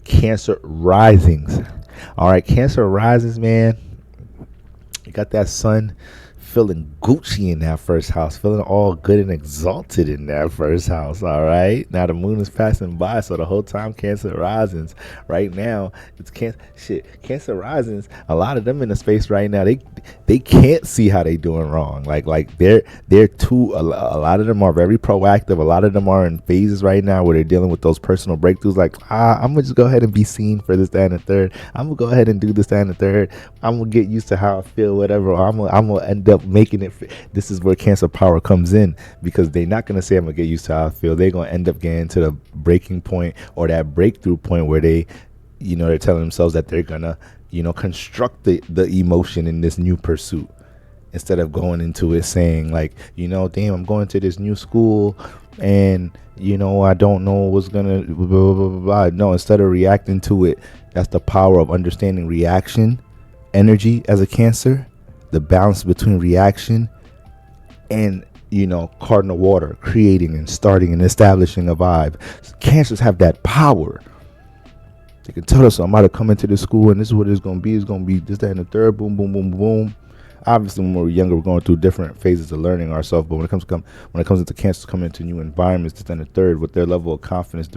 Cancer risings. All right, Cancer risings, man. You got that sun feeling Gucci in that first house, feeling all good and exalted in that first house. All right, now the moon is passing by, so the whole time Cancer risings. Right now, it's Cancer risings. A lot of them in the space right now, they can't see how they doing wrong. Like they're too. A lot of them are very proactive. A lot of them are in phases right now where they're dealing with those personal breakthroughs. Like, I'm gonna just go ahead and be seen for this, that, and the third. I'm gonna go ahead and do this, that, and the third. I'm gonna get used to how I feel, whatever. I'm gonna end up making it. This is where Cancer power comes in, because they're not gonna say I'm gonna get used to how I feel. They're gonna end up getting to the breaking point or that breakthrough point where they're telling themselves that they're gonna construct the emotion in this new pursuit, instead of going into it saying like, damn, I'm going to this new school and I don't know what's gonna blah, blah, blah, blah. No, instead of reacting to it, that's the power of understanding reaction energy as a Cancer. The balance between reaction and, cardinal water, creating and starting and establishing a vibe. Cancers have that power. They can tell us, I'm about to come into this school and this is what it's going to be. It's going to be this, that, and the third. Boom, boom, boom, boom. Obviously, when we're younger, we're going through different phases of learning ourselves. But when it comes into Cancers coming into new environments, this, that, and the third, with their level of confidence,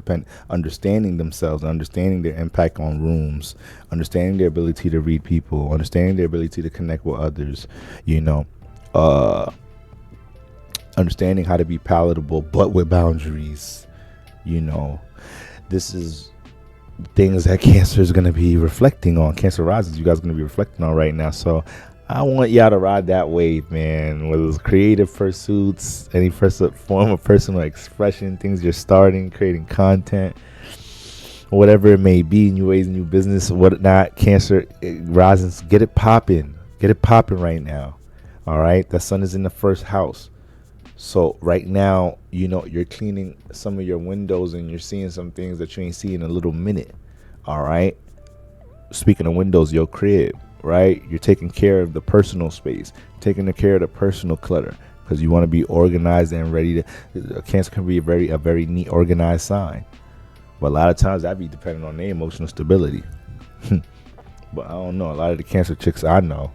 understanding themselves, understanding their impact on rooms, understanding their ability to read people, understanding their ability to connect with others, understanding how to be palatable but with boundaries. This is things that Cancer is going to be reflecting on. Cancer rises, you guys are going to be reflecting on right now. So I want y'all to ride that wave, man. Whether it's creative pursuits, any form of personal expression, things you're starting, creating content, whatever it may be, new ways, new business, whatnot. Cancer rises, get it popping right now. All right, the sun is in the first house. So right now, you're cleaning some of your windows and you're seeing some things that you ain't seen in a little minute. All right. Speaking of windows, your crib, right? You're taking care of the personal space, taking care of the personal clutter, because you want to be organized and ready to. Cancer can be a very neat, organized sign, but a lot of times that be dependent on their emotional stability. But I don't know. A lot of the Cancer chicks I know.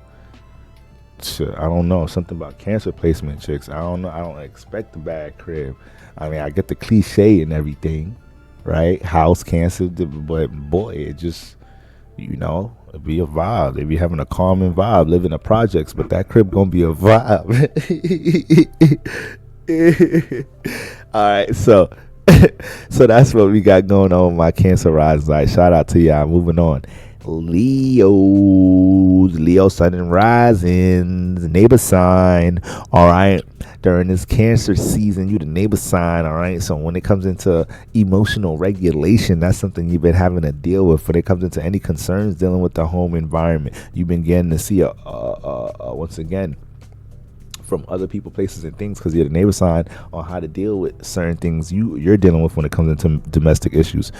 I don't know, something about Cancer placement chicks. I don't know. I don't expect a bad crib. I mean, I get the cliche and everything, right? House, Cancer, but boy, it just, it'd be a vibe. They be having a calming vibe, living in projects, but that crib gonna be a vibe. All right, so that's what we got going on with my Cancer rise. Like, shout out to y'all. Moving on. Leo sun and risings, neighbor sign. All right, during this Cancer season, you the neighbor sign. All right, so when it comes into emotional regulation, that's something you've been having to deal with. When it comes into any concerns dealing with the home environment, you've been getting to see once again from other people, places, and things, because you're the neighbor sign, on how to deal with certain things you're dealing with when it comes into domestic issues.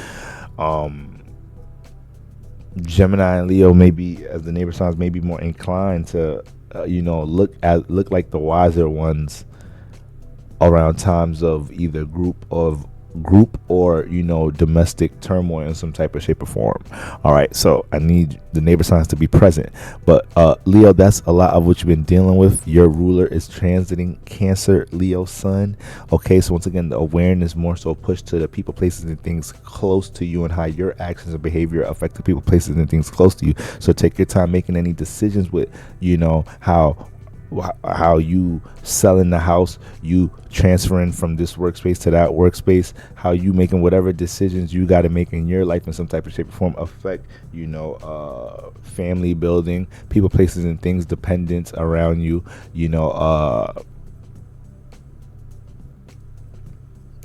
Gemini and Leo, maybe as the neighbor signs, may be more inclined to look like the wiser ones around times of either group of group or, domestic turmoil in some type of shape or form. All right, so I need the neighbor signs to be present. But Leo, that's a lot of what you've been dealing with. Your ruler is transiting Cancer, Leo sun. Okay, so once again, the awareness more so pushed to the people, places, and things close to you, and how your actions and behavior affect the people, places, and things close to you. So take your time making any decisions with, how you selling the house, you transferring from this workspace to that workspace, how you making whatever decisions you got to make in your life in some type of shape or form affect, family building, people, places, and things, dependents around you,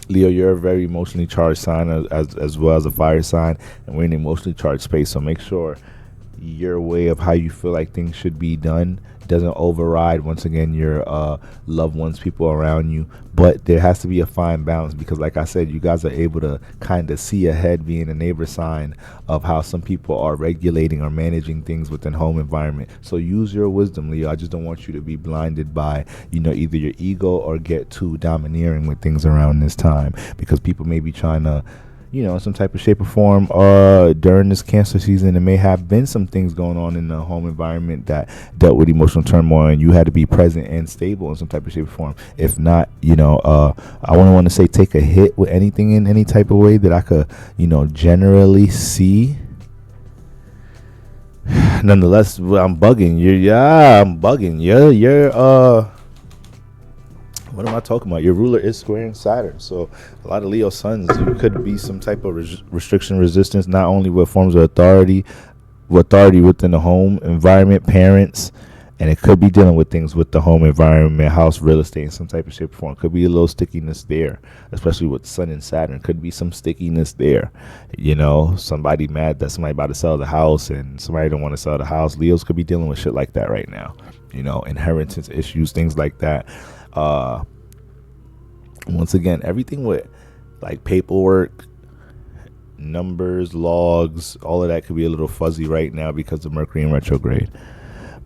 Leo, you're a very emotionally charged sign as well as a fire sign, and we're in an emotionally charged space. So make sure your way of how you feel like things should be done doesn't override, once again, your loved ones, people around you. But there has to be a fine balance, because like I said, you guys are able to kind of see ahead, being a neighbor sign, of how some people are regulating or managing things within home environment. So use your wisdom, Leo. I just don't want you to be blinded by either your ego or get too domineering with things around this time, because people may be trying to in some type of shape or form during this Cancer season. There may have been some things going on in the home environment that dealt with emotional turmoil, and you had to be present and stable in some type of shape or form. If not, I wouldn't want to say take a hit with anything in any type of way that I could generally see. Nonetheless, I'm bugging you. I'm bugging you're what am I talking about? Your ruler is squaring Saturn. So a lot of Leo suns, you could be some type of restriction, resistance, not only with forms of authority within the home environment, parents, and it could be dealing with things with the home environment, house, real estate, in some type of shape or form. Could be a little stickiness there, especially with Sun and Saturn. Could be some stickiness there. Somebody mad that somebody about to sell the house and somebody don't want to sell the house. Leos could be dealing with shit like that right now. Inheritance issues, things like that. Once again, everything with like paperwork, numbers, logs, all of that could be a little fuzzy right now because of Mercury in retrograde.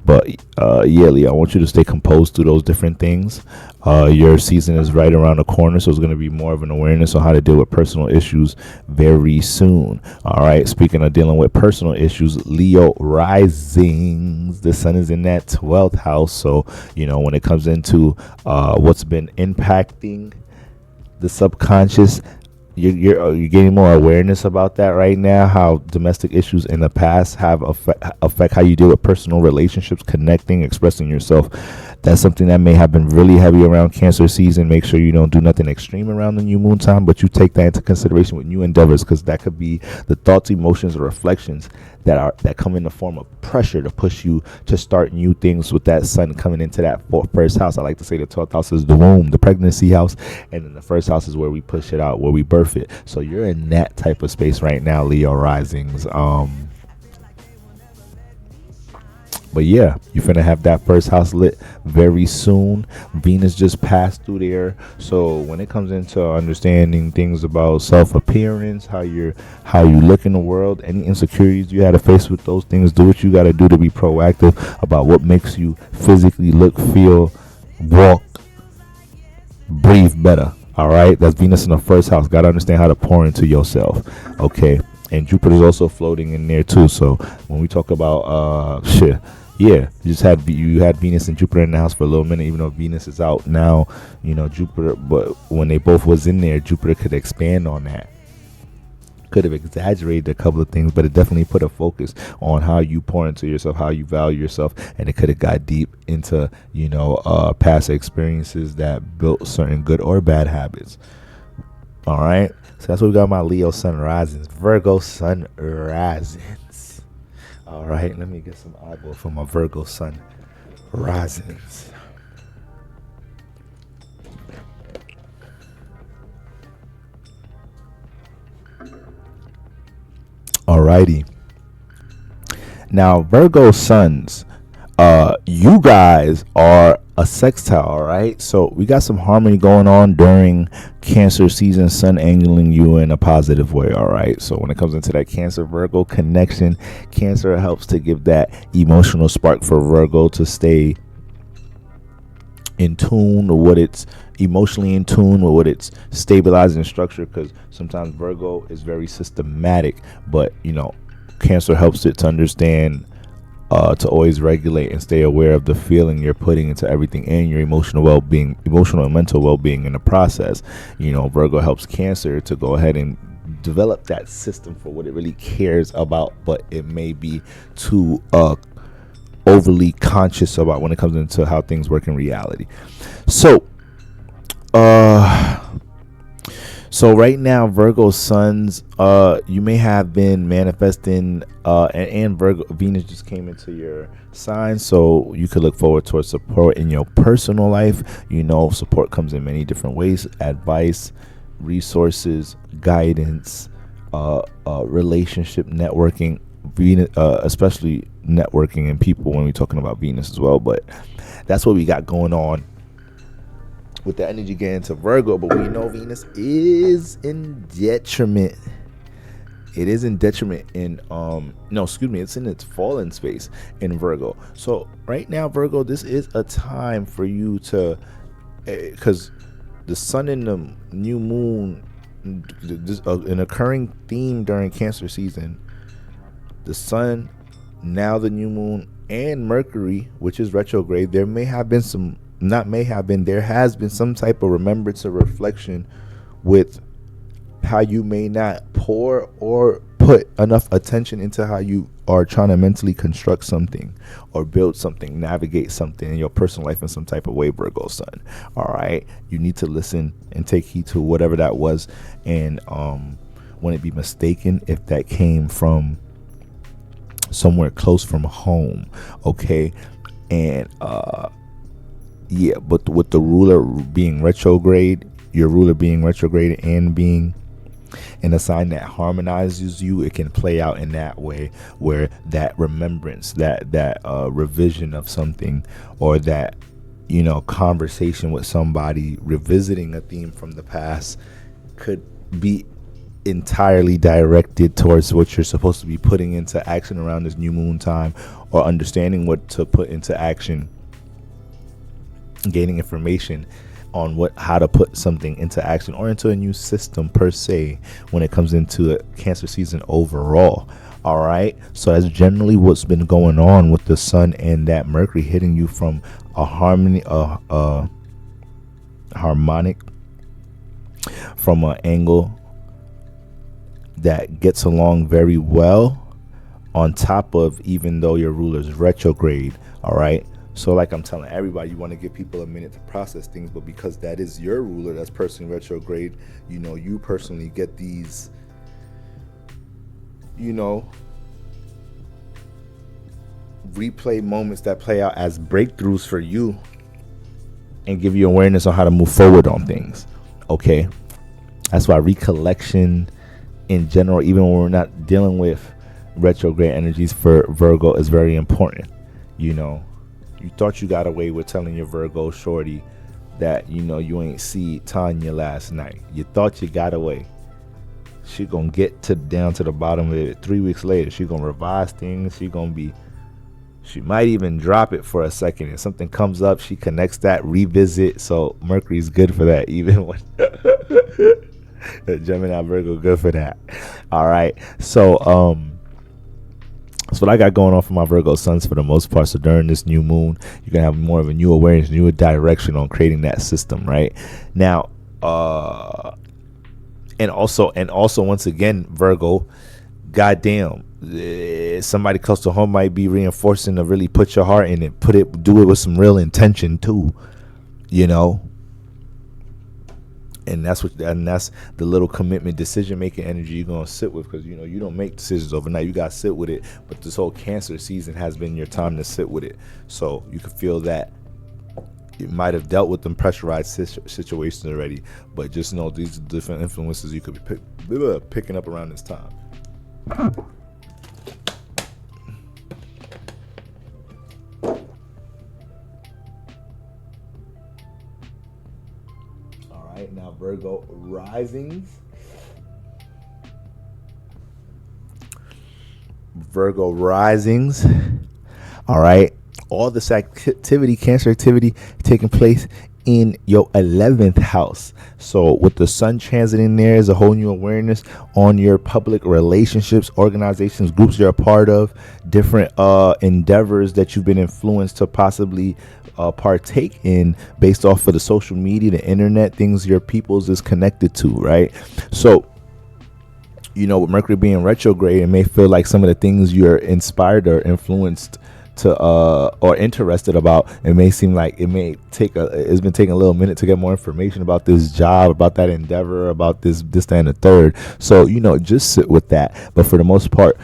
But Leo, I want you to stay composed through those different things. Your season is right around the corner, so it's going to be more of an awareness on how to deal with personal issues very soon. All right, speaking of dealing with personal issues, Leo risings, the sun is in that 12th house. So, when it comes into what's been impacting the subconscious, you're getting more awareness about that right now, how domestic issues in the past have affect how you deal with personal relationships, connecting, expressing yourself. That's something that may have been really heavy around Cancer season. Make sure you don't do nothing extreme around the new moon time, but you take that into consideration with new endeavors, because that could be the thoughts, emotions, or reflections that come in the form of pressure to push you to start new things with that sun coming into that first house. I like to say the 12th house is the womb, the pregnancy house, and then the first house is where we push it out, where we birth it. So you're in that type of space right now, Leo risings. But yeah, you're finna have that first house lit very soon. Venus just passed through there. So when it comes into understanding things about self-appearance, how you look in the world, any insecurities you had to face with those things, do what you got to do to be proactive about what makes you physically look, feel, walk, breathe better. All right, that's Venus in the first house. Got to understand how to pour into yourself. Okay, and Jupiter's also floating in there too. So when we talk about you had Venus and Jupiter in the house for a little minute, even though Venus is out now, Jupiter, but when they both was in there, Jupiter could expand on that. Could have exaggerated a couple of things, but it definitely put a focus on how you pour into yourself, how you value yourself, and it could have got deep into, past experiences that built certain good or bad habits. All right, so that's what we got. My Leo sun risings, Virgo sun risings. All right, let me get some eyeball for my Virgo sun risings. Alrighty. Now, Virgo suns, you guys are a sextile, all right? So we got some harmony going on during Cancer season, sun angling you in a positive way, all right? So when it comes into that Cancer-Virgo connection, Cancer helps to give that emotional spark for Virgo to stay in tune, or what it's emotionally in tune, or what it's stabilizing structure, because sometimes Virgo is very systematic, but Cancer helps it to understand, to always regulate and stay aware of the feeling you're putting into everything, and your emotional and mental well-being in the process. Virgo helps Cancer to go ahead and develop that system for what it really cares about, but it may be too overly conscious about when it comes into how things work in reality. So right now, Virgo sons, you may have been manifesting, and Virgo Venus just came into your sign, so you could look forward towards support in your personal life. Support comes in many different ways: advice, resources, guidance, relationship, networking. Venus, especially networking and people when we're talking about Venus as well. But that's what we got going on with the energy getting into Virgo. But we know Venus is in detriment. It is in detriment in it's in its fallen space in Virgo. So right now, Virgo, this is a time for you to, because the sun and the new moon, this an occurring theme during Cancer season. The sun, now the new moon, and Mercury, which is retrograde. There has been some type of remembrance or reflection with how you may not pour or put enough attention into how you are trying to mentally construct something or build something, navigate something in your personal life in some type of way, Virgo sun. All right. You need to listen and take heed to whatever that was. And wouldn't be mistaken if that came from somewhere close from home. Okay. And but with the ruler being retrograde, your ruler being retrograde and being in a sign that harmonizes you, it can play out in that way, where that remembrance, that revision of something, or that conversation with somebody revisiting a theme from the past could be entirely directed towards what you're supposed to be putting into action around this new moon time, or understanding what to put into action, gaining information on how to put something into action or into a new system per se when it comes into a Cancer season overall. All right. So that's generally what's been going on with the sun and that Mercury hitting you from a harmonic, from an angle that gets along very well, on top of, even though your ruler is retrograde. All right. So like I'm telling everybody, you want to give people a minute to process things, but because that is your ruler that's personally retrograde, you personally get these, replay moments that play out as breakthroughs for you and give you awareness on how to move forward on things. Okay. That's why recollection in general, even when we're not dealing with retrograde energies for Virgo, is very important. You thought you got away with telling your Virgo shorty that you ain't see Tanya last night. You thought you got away. She gonna get down to the bottom of it 3 weeks later. She gonna revise things. She might even drop it for a second. If something comes up, she connects that, revisit. So Mercury's good for that, even when Gemini, Virgo, good for that. All right. So that's what I got going on for my Virgo sons for the most part. So during this new moon, you're gonna have more of a new awareness, new direction on creating that system right now. And also once again, Virgo, goddamn, somebody close to home might be reinforcing to really put your heart in it, do it with some real intention too, And that's the little commitment, decision making energy you're gonna sit with, because you don't make decisions overnight. You gotta sit with it. But this whole Cancer season has been your time to sit with it. So you can feel that you might have dealt with them pressurized situations already, but just know these are different influences you could be picking up around this time. Now Virgo risings. All right. all this activity, Cancer activity, taking place in your 11th house. So with the sun transiting there is a whole new awareness on your public relationships, organizations, groups you're a part of, different endeavors that you've been influenced to possibly partake in based off of the social media, the internet, things your peoples is connected to, right? So with Mercury being retrograde, it may feel like some of the things you're inspired or influenced to or interested about, it may seem like it's been taking a little minute to get more information about this job, about that endeavor, about this, that, and the third. So just sit with that. But for the most part,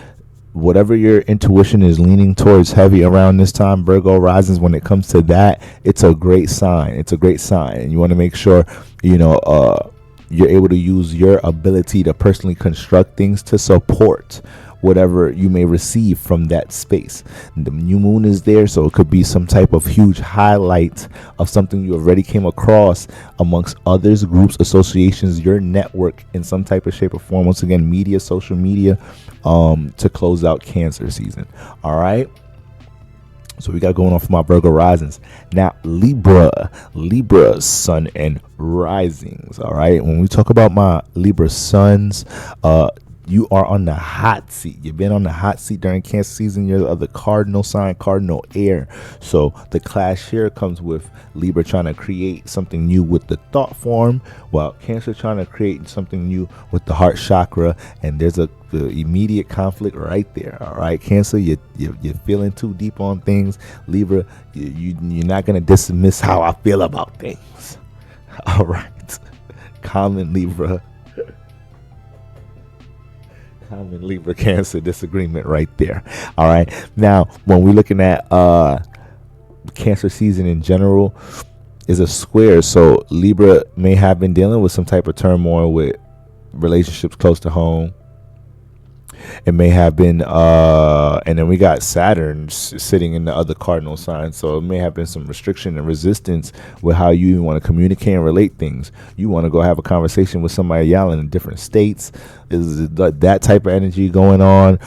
whatever your intuition is leaning towards heavy around this time, Virgo risings, when it comes to that, it's a great sign. And you want to make sure you're able to use your ability to personally construct things to support whatever you may receive from that space. And the new moon is there, so it could be some type of huge highlight of something you already came across amongst others, groups, associations, your network in some type of shape or form. Once again, media, social media, to close out Cancer season. All right. So we got going on for my Virgo risings. Now, Libra sun and risings. All right. When we talk about my Libra suns, you are on the hot seat. You've been on the hot seat during Cancer season. You're of the cardinal sign, cardinal air. So the clash here comes with Libra trying to create something new with the thought form, while Cancer trying to create something new with the heart chakra. And there's the immediate conflict right there. All right, Cancer, you're feeling too deep on things. Libra, you're not going to dismiss how I feel about things. All right. Common Libra Cancer disagreement right there. All right. Now, when we're looking at Cancer season in general, is a square. So Libra may have been dealing with some type of turmoil with relationships close to home. It may have been, and then we got Saturn sitting in the other cardinal sign. So it may have been some restriction and resistance with how you even want to communicate and relate things. You want to go have a conversation with somebody yelling in different states. Is that type of energy going on?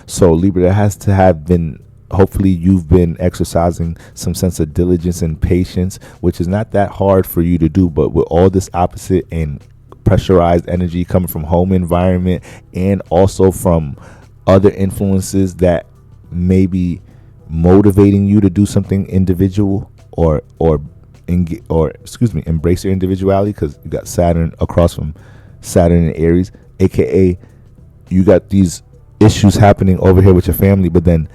So Libra, there has to have been, hopefully you've been exercising some sense of diligence and patience, which is not that hard for you to do. But with all this opposite and pressurized energy coming from home environment and also from other influences that may be motivating you to do something individual or embrace your individuality, because you got Saturn across from Saturn in Aries, aka you got these issues happening over here with your family, but then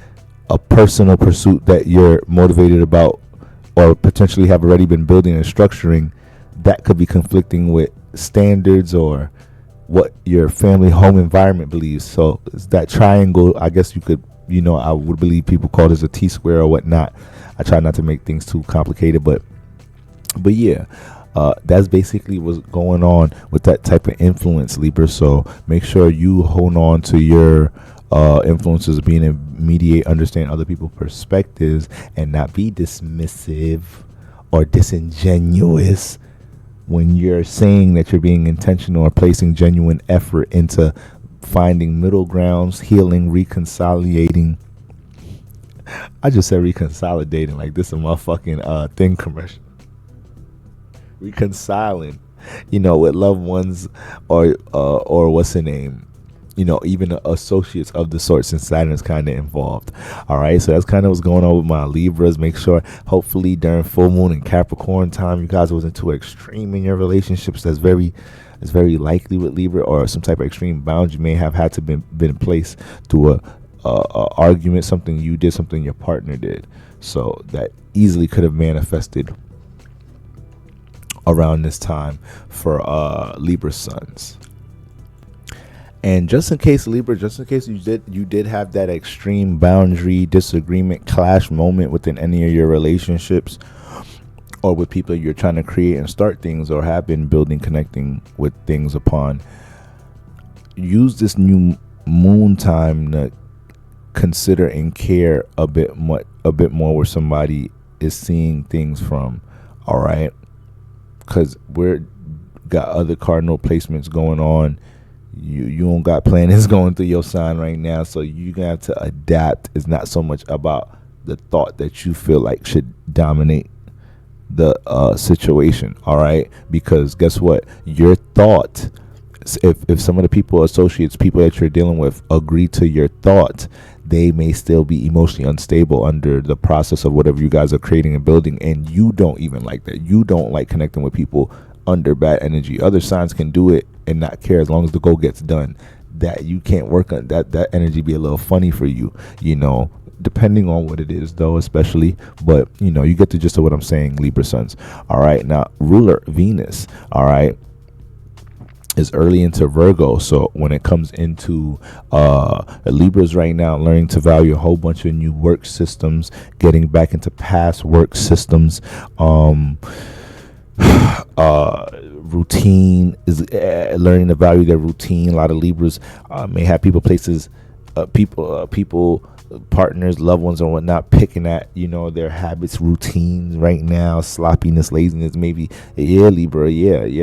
a personal pursuit that you're motivated about or potentially have already been building and structuring that could be conflicting with standards or what your family home environment believes. So it's that triangle. I guess you could, I would believe people call this a T-square or whatnot. I try not to make things too complicated, but yeah, that's basically what's going on with that type of influence, Libra. So make sure you hold on to your influences, being a mediate, understand other people's perspectives, and not be dismissive or disingenuous when you're saying that you're being intentional or placing genuine effort into finding middle grounds, healing, reconciliating. I just said reconsolidating like this is a motherfucking thing commercial. Reconciling, with loved ones or what's the name, even associates of the sort, since Saturn is kind of involved. All right, so that's kind of what's going on with my Libras. Make sure, hopefully, during full moon and Capricorn time, you guys wasn't too extreme in your relationships. That's very likely with Libra, or some type of extreme boundary may have had to been in place through a argument, something you did, something your partner did. So that easily could have manifested around this time for Libra suns. And just in case, Libra, you did have that extreme boundary, disagreement, clash moment within any of your relationships, or with people you're trying to create and start things, or have been building, connecting with things upon, use this new moon time to consider and care a bit more where somebody is seeing things from. All right, because we're got other cardinal placements going on. You don't got planets going through your sign right now, so you're gonna have to adapt. It's not so much about the thought that you feel like should dominate the situation. All right, because guess what, your thought, if some of the people, associates, people that you're dealing with agree to your thought, they may still be emotionally unstable under the process of whatever you guys are creating and building, and you don't even like that. You don't like connecting with people under bad energy. Other signs can do it and not care as long as the goal gets done. That you can't work on that energy be a little funny for you, depending on what it is though, especially. But you get the gist of what I'm saying, Libra sons. All right, now ruler Venus, all right, is early into Virgo. So when it comes into Libras right now, learning to value a whole bunch of new work systems, getting back into past work systems, routine is learning to value their routine. A lot of Libras may have people, places, people, partners, loved ones, or whatnot, picking at their habits, routines right now, sloppiness, laziness, maybe. Libra,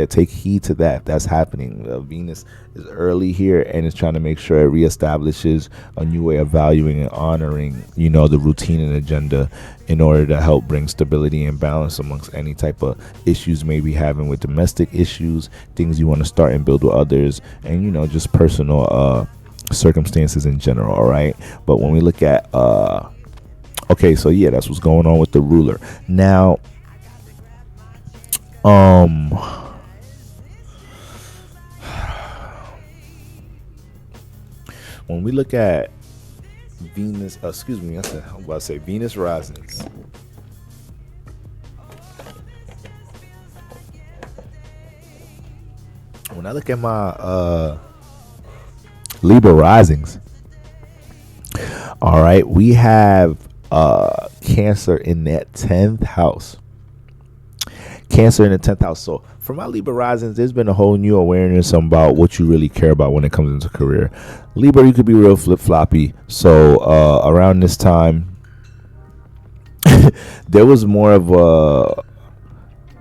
take heed to that if that's happening. Venus is early here and is trying to make sure it reestablishes a new way of valuing and honoring the routine and agenda in order to help bring stability and balance amongst any type of issues maybe having with domestic issues, things you want to start and build with others, and just personal circumstances in general. All right, but when we look at okay, so that's what's going on with the ruler now. When we look at Venus, I'm about to say Venus risings. When I look at my Libra risings, all right, we have Cancer in that 10th house. Cancer in the 10th house. So for my Libra risings, there's been a whole new awareness about what you really care about when it comes into career. Libra, you could be real flip-floppy. So around this time, there was more of a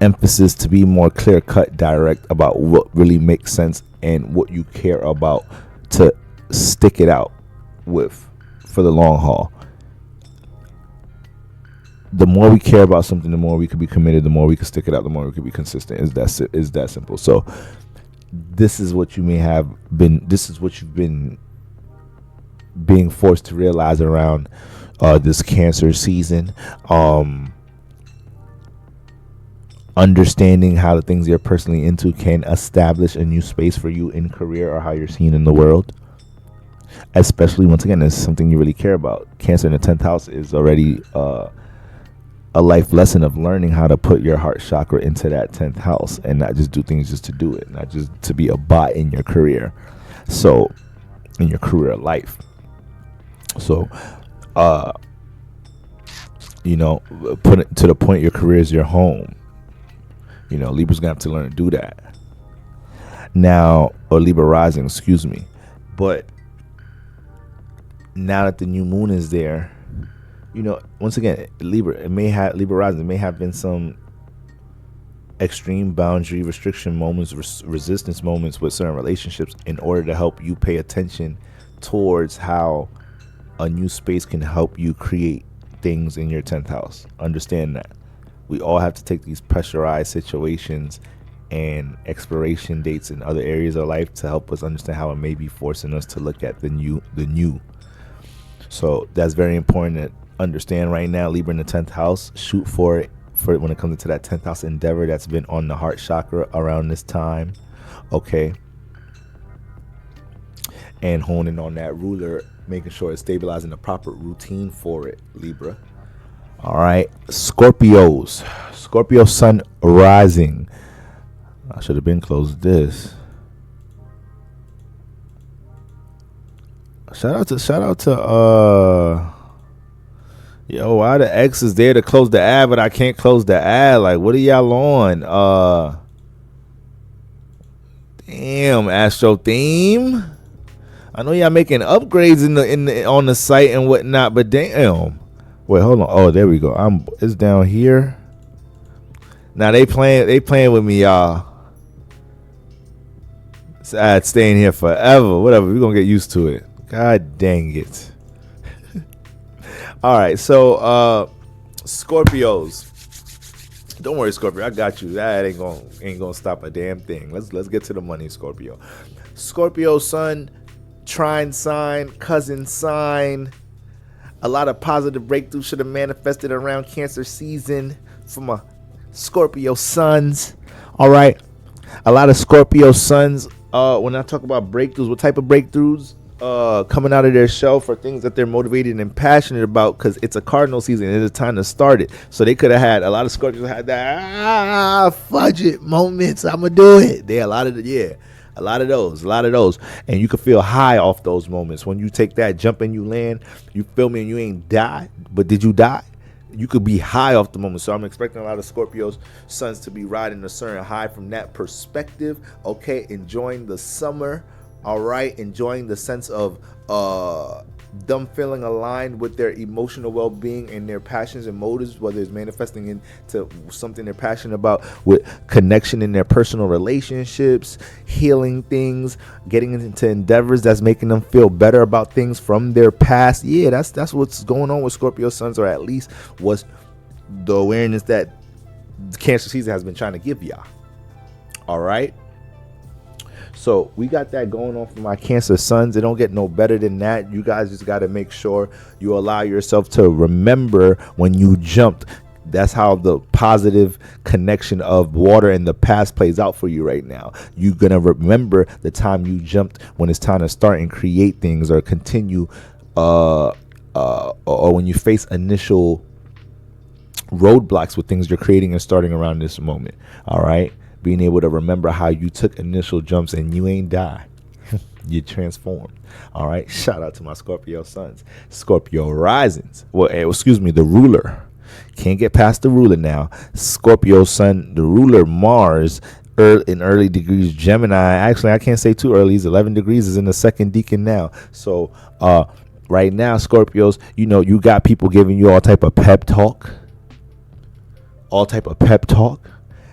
emphasis to be more clear-cut, direct about what really makes sense and what you care about, to stick it out with for the long haul. The more we care about something, the more we could be committed, the more we could stick it out, the more we could be consistent. Is that simple? So this is what you may have been, this is what you've been being forced to realize around this Cancer season. Understanding how the things you're personally into can establish a new space for you in career or how you're seen in the world. Especially, once again, it's something you really care about. Cancer in the 10th house is already a life lesson of learning how to put your heart chakra into that 10th house and not just do things just to do it, not just to be a bot in your career. So, in your career life. So, put it to the point your career is your home. Libra's gonna have to learn to do that now, or Libra rising, excuse me. But now that the new moon is there, once again, Libra rising, it may have been some extreme boundary restriction moments, resistance moments with certain relationships in order to help you pay attention towards how a new space can help you create things in your 10th house. Understand that. We all have to take these pressurized situations and exploration dates in other areas of life to help us understand how it may be forcing us to look at the new. So that's very important to understand right now. Libra in the 10th house, shoot for it when it comes into that 10th house endeavor that's been on the heart chakra around this time. Okay. And honing on that ruler, making sure it's stabilizing the proper routine for it, Libra. All right, Scorpio sun rising. I should have been closed this. Shout out to yo, why the X is there to close the ad, but I can't close the ad? Like, what are y'all on? Damn, Astro Theme. I know y'all making upgrades in the on the site and whatnot, but damn. Wait, hold on. Oh, there we go. It's down here. Now they playing with me, y'all. It's ad staying here forever. Whatever. We're gonna get used to it. God dang it. All right, so Scorpios. Don't worry, Scorpio. I got you. That ain't gonna stop a damn thing. Let's get to the money, Scorpio. Scorpio sun, trine sign, cousin sign. A lot of positive breakthroughs should have manifested around Cancer season for my Scorpio suns. All right, a lot of Scorpio suns. When I talk about breakthroughs, what type of breakthroughs? Coming out of their shell for things that they're motivated and passionate about, because it's a cardinal season and it's time to start it. So they could have had a lot of Scorpios had that fudge it moments. I'm gonna do it. They a lot of those, and you can feel high off those moments when you take that jump and you land. You feel me? And you ain't die, but did you die? You could be high off the moment. So I'm expecting a lot of Scorpios suns to be riding a certain high from that perspective. Okay, enjoying the summer. All right, enjoying the sense of them feeling aligned with their emotional well-being and their passions and motives, whether it's manifesting into something they're passionate about, with connection in their personal relationships, healing things, getting into endeavors that's making them feel better about things from their past. Yeah, that's what's going on with Scorpio suns, or at least was the awareness that the Cancer season has been trying to give y'all. All right. So we got that going on for my Cancer suns. It don't get no better than that. You guys just got to make sure you allow yourself to remember when you jumped. That's how the positive connection of water in the past plays out for you right now. You're going to remember the time you jumped when it's time to start and create things or continue, or when you face initial roadblocks with things you're creating and starting around this moment. All right. Being able to remember how you took initial jumps and you ain't die. You transformed. All right. Shout out to my Scorpio suns. Scorpio risings. Well, excuse me, the ruler. Can't get past the ruler now. Scorpio sun, the ruler Mars in early degrees Gemini. Actually, I can't say too early. He's 11 degrees, is in the second decan now. So right now, Scorpios, you got people giving you all type of pep talk.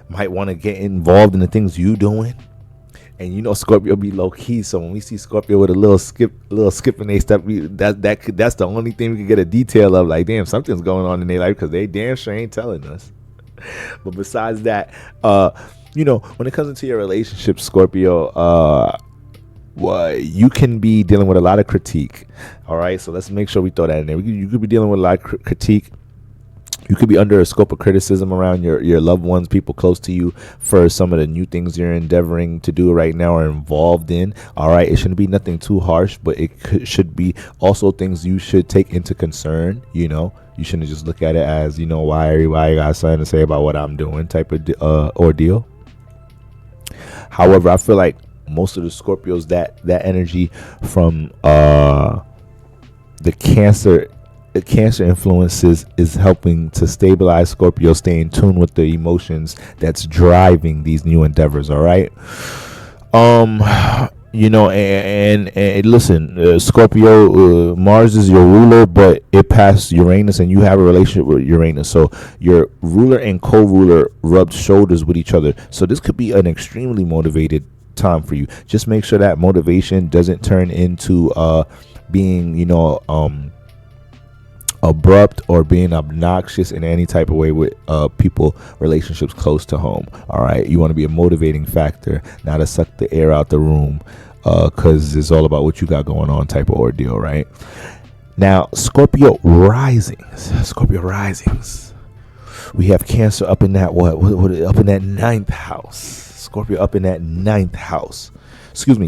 Might want to get involved in the things you doing, and Scorpio be low key. So when we see Scorpio with a little skip in their step, that's the only thing we can get a detail of. Like, damn, something's going on in their life, because they damn sure ain't telling us. But besides that, when it comes into your relationship, Scorpio, you can be dealing with a lot of critique. All right, so let's make sure we throw that in there. You could be dealing with a lot of critique. You could be under a scope of criticism around your loved ones, people close to you, for some of the new things you're endeavoring to do right now or involved in. All right. It shouldn't be nothing too harsh, but should be also things you should take into concern. You shouldn't just look at it as, why everybody got something to say about what I'm doing type of ordeal. However, I feel like most of the Scorpios, that energy from the Cancer influences is helping to stabilize Scorpio, stay in tune with the emotions that's driving these new endeavors. All right. And listen, Scorpio, Mars is your ruler, but it passed Uranus and you have a relationship with Uranus. So your ruler and co-ruler rubbed shoulders with each other. So this could be an extremely motivated time for you. Just make sure that motivation doesn't turn into being, abrupt or being obnoxious in any type of way with relationships close to home. All right, you want to be a motivating factor, not to suck the air out the room, because it's all about what you got going on type of ordeal. Right now, Scorpio risings, we have Cancer up in that up in that ninth house. Scorpio up in that ninth house.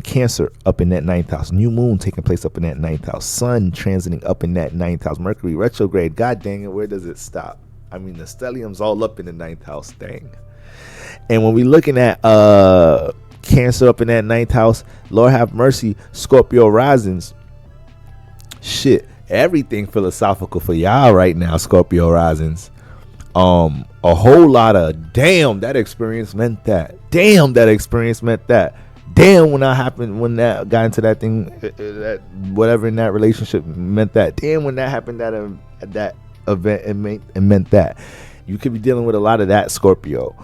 Cancer up in that ninth house. New moon taking place up in that ninth house. Sun transiting up in that ninth house. Mercury retrograde. God dang it, where does it stop? I mean, the stellium's all up in the ninth house. Dang. And when we looking at Cancer up in that ninth house, Lord have mercy, Scorpio risings. Shit, everything philosophical for y'all right now, Scorpio risings. A whole lot of damn, that experience meant that. Damn, that experience meant that. Damn, when that got into that thing, that whatever in that relationship meant that. Damn, when that happened at that event, it meant that. You could be dealing with a lot of that, Scorpio.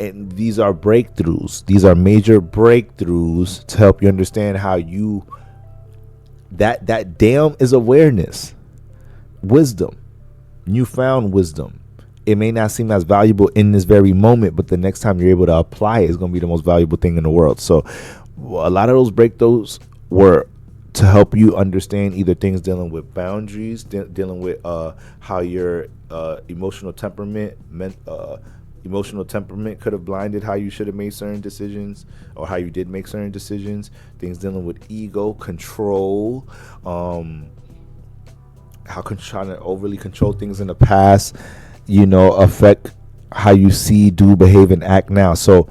And these are breakthroughs. These are major breakthroughs to help you understand how that damn is awareness. wisdom, newfound wisdom. It may not seem as valuable in this very moment, but the next time you're able to apply it is going to be the most valuable thing in the world. So a lot of those breakthroughs were to help you understand either things dealing with boundaries, dealing with how your emotional temperament could have blinded how you should have made certain decisions, or how you did make certain decisions. Things dealing with ego, control, how trying to overly control things in the past, affect how you see, do, behave, and act now. So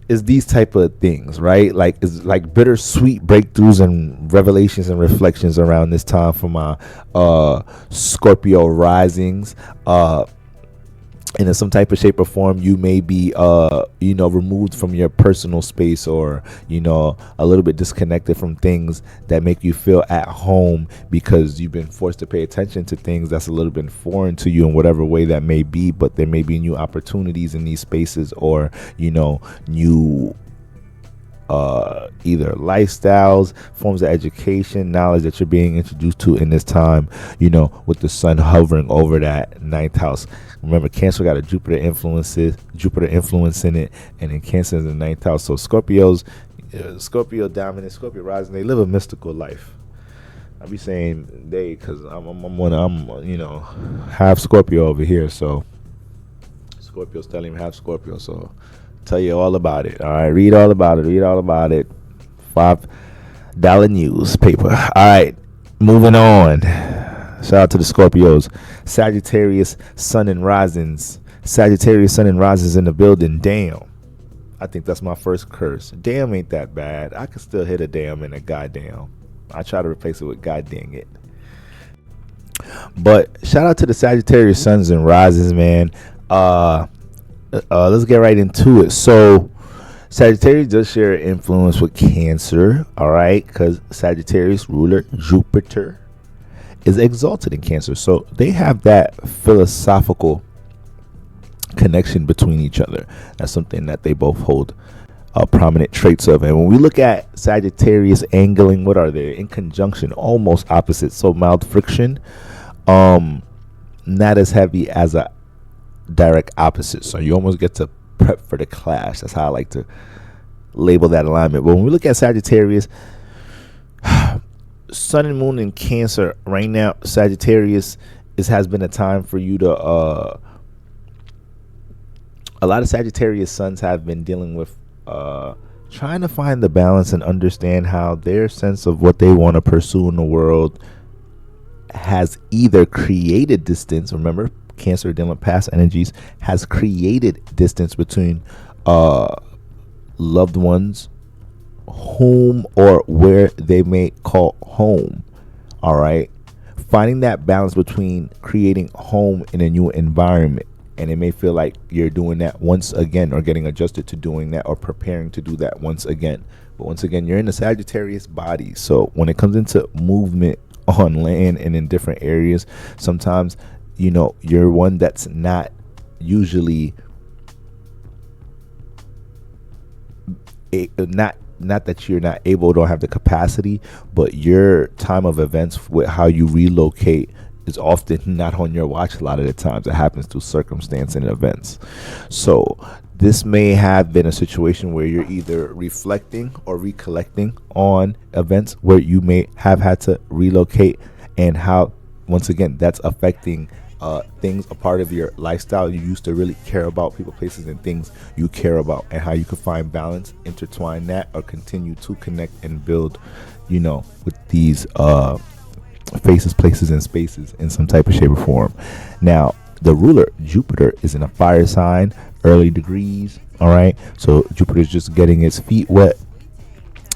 it's these type of things, right? Like, it's like bittersweet breakthroughs and revelations and reflections around this time for my Scorpio risings. And in some type of shape or form, you may be removed from your personal space, or a little bit disconnected from things that make you feel at home, because you've been forced to pay attention to things that's a little bit foreign to you in whatever way that may be. But there may be new opportunities in these spaces, or new either lifestyles, forms of education, knowledge that you're being introduced to in this time, with the sun hovering over that ninth house. Remember, Cancer got a Jupiter influence in it, and in Cancer is the ninth house. So Scorpio dominant, Scorpio rising, they live a mystical life. I be saying they, because I'm half Scorpio over here. So Scorpio's telling me half Scorpio. So tell you all about it. All right, read all about it. $5 newspaper. All right, moving on. Shout out to the Scorpios. Sagittarius sun and risings in the building. Damn, I think that's my first curse. Damn ain't that bad. I can still hit a damn and a goddamn. I try to replace it with god dang it. But shout out to the Sagittarius suns and risings, man. Let's get right into it. So Sagittarius does share influence with Cancer, all right, because Sagittarius ruler Jupiter is exalted in Cancer. So they have that philosophical connection between each other. That's something that they both hold prominent traits of. And when we look at Sagittarius angling, what are they? In conjunction, almost opposite. So mild friction, not as heavy as a direct opposite. So you almost get to prep for the clash. That's how I like to label that alignment. But when we look at Sagittarius, Sun and Moon in Cancer right now, Sagittarius, has been a time for you to a lot of Sagittarius suns have been dealing with trying to find the balance and understand how their sense of what they want to pursue in the world has either created distance. Remember, Cancer dealing with past energies, has created distance between loved ones, whom or where they may call home. All right, finding that balance between creating home in a new environment, and it may feel like you're doing that once again, or getting adjusted to doing that, or preparing to do that once again. But once again, you're in the Sagittarius body, so when it comes into movement on land and in different areas, sometimes you're one that's not usually not that you're not able, don't have the capacity, but your time of events with how you relocate is often not on your watch. A lot of the times it happens through circumstance and events. So this may have been a situation where you're either reflecting or recollecting on events where you may have had to relocate, and how once again that's affecting things, a part of your lifestyle you used to really care about, people, places, and things you care about, and how you can find balance, intertwine that, or continue to connect and build, with these faces, places, and spaces in some type of shape or form. Now, the ruler Jupiter is in a fire sign, early degrees. All right, so Jupiter is just getting its feet wet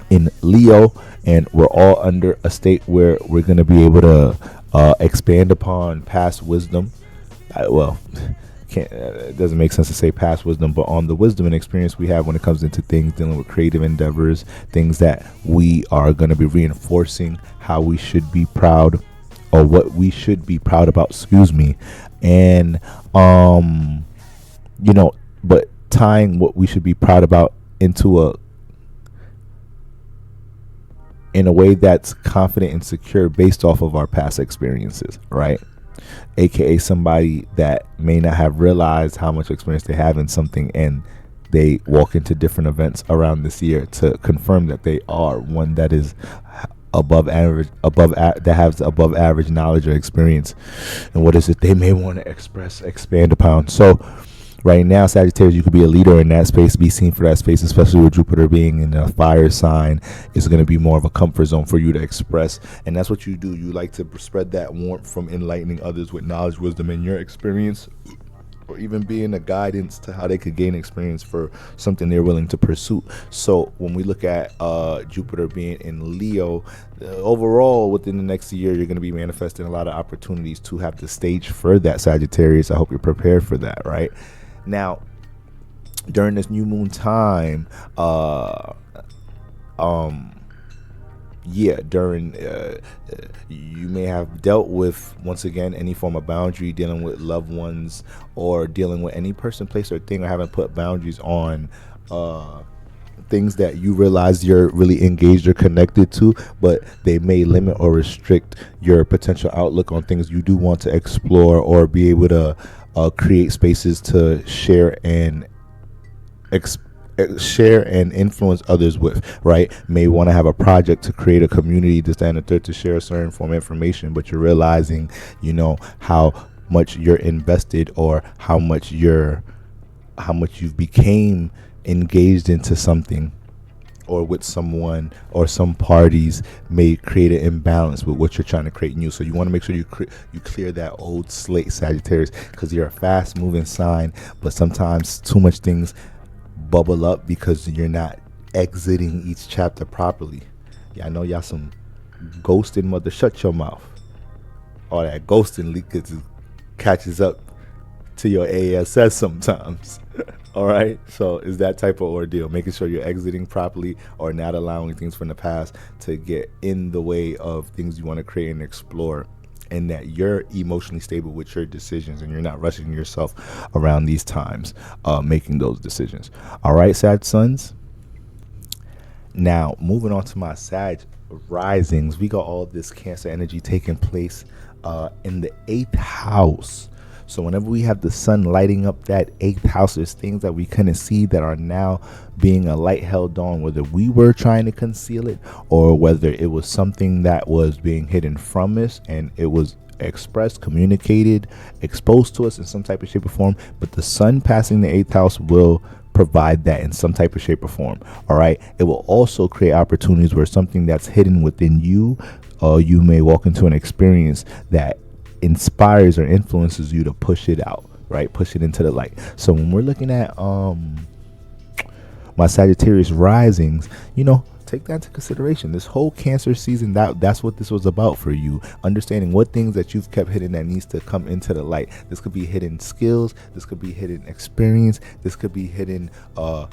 in Leo, and we're all under a state where we're going to be able to expand upon past wisdom. It doesn't make sense to say past wisdom, but on the wisdom and experience we have when it comes into things dealing with creative endeavors, things that we are going to be reinforcing how we should be proud, or what we should be proud about, and but tying what we should be proud about into in a way that's confident and secure based off of our past experiences, right? AKA somebody that may not have realized how much experience they have in something, and they walk into different events around this year to confirm that they are one that is above average, that has above average knowledge or experience, and what is it they may want to expand upon. So right now, Sagittarius, you could be a leader in that space, be seen for that space, especially with Jupiter being in a fire sign. It's going to be more of a comfort zone for you to express, and that's what you do. You like to spread that warmth from enlightening others with knowledge, wisdom, and your experience, or even being a guidance to how they could gain experience for something they're willing to pursue. So when we look at Jupiter being in Leo, overall within the next year, you're going to be manifesting a lot of opportunities to have the stage for that, Sagittarius. I hope you're prepared for that, right? Now, during this new moon time, you may have dealt with, once again, any form of boundary, dealing with loved ones, or dealing with any person, place, or thing, or having put boundaries on things that you realize you're really engaged or connected to, but they may limit or restrict your potential outlook on things you do want to explore, or be able to create spaces to share and influence others with, right? May want to have a project to create a community, to stand a third, to share a certain form of information, but you're realizing, how much you're invested, or how much you've became engaged into something, or with someone or some parties, may create an imbalance with what you're trying to create new. So you want to make sure you clear that old slate, Sagittarius, because you're a fast moving sign, but sometimes too much things bubble up because you're not exiting each chapter properly. Yeah, I know y'all some ghosting mother, shut your mouth. All that ghosting catches up to your ASS sometimes. All right, so it's that type of ordeal, making sure you're exiting properly, or not allowing things from the past to get in the way of things you want to create and explore, and that you're emotionally stable with your decisions, and you're not rushing yourself around these times, making those decisions. All right, Sag Suns. Now, moving on to my Sag risings, we got all this Cancer energy taking place in the 8th house. So whenever we have the sun lighting up that 8th house, there's things that we couldn't see that are now being a light held on, whether we were trying to conceal it, or whether it was something that was being hidden from us and it was expressed, communicated, exposed to us in some type of shape or form. But the sun passing the 8th house will provide that in some type of shape or form. All right. It will also create opportunities where something that's hidden within you, you may walk into an experience that inspires or influences you to push it out, right? Push it into the light. So when we're looking at my Sagittarius risings, take that into consideration. This whole Cancer season, that's what this was about for you. Understanding what things that you've kept hidden that needs to come into the light. This could be hidden skills. This could be hidden experience. This could be hidden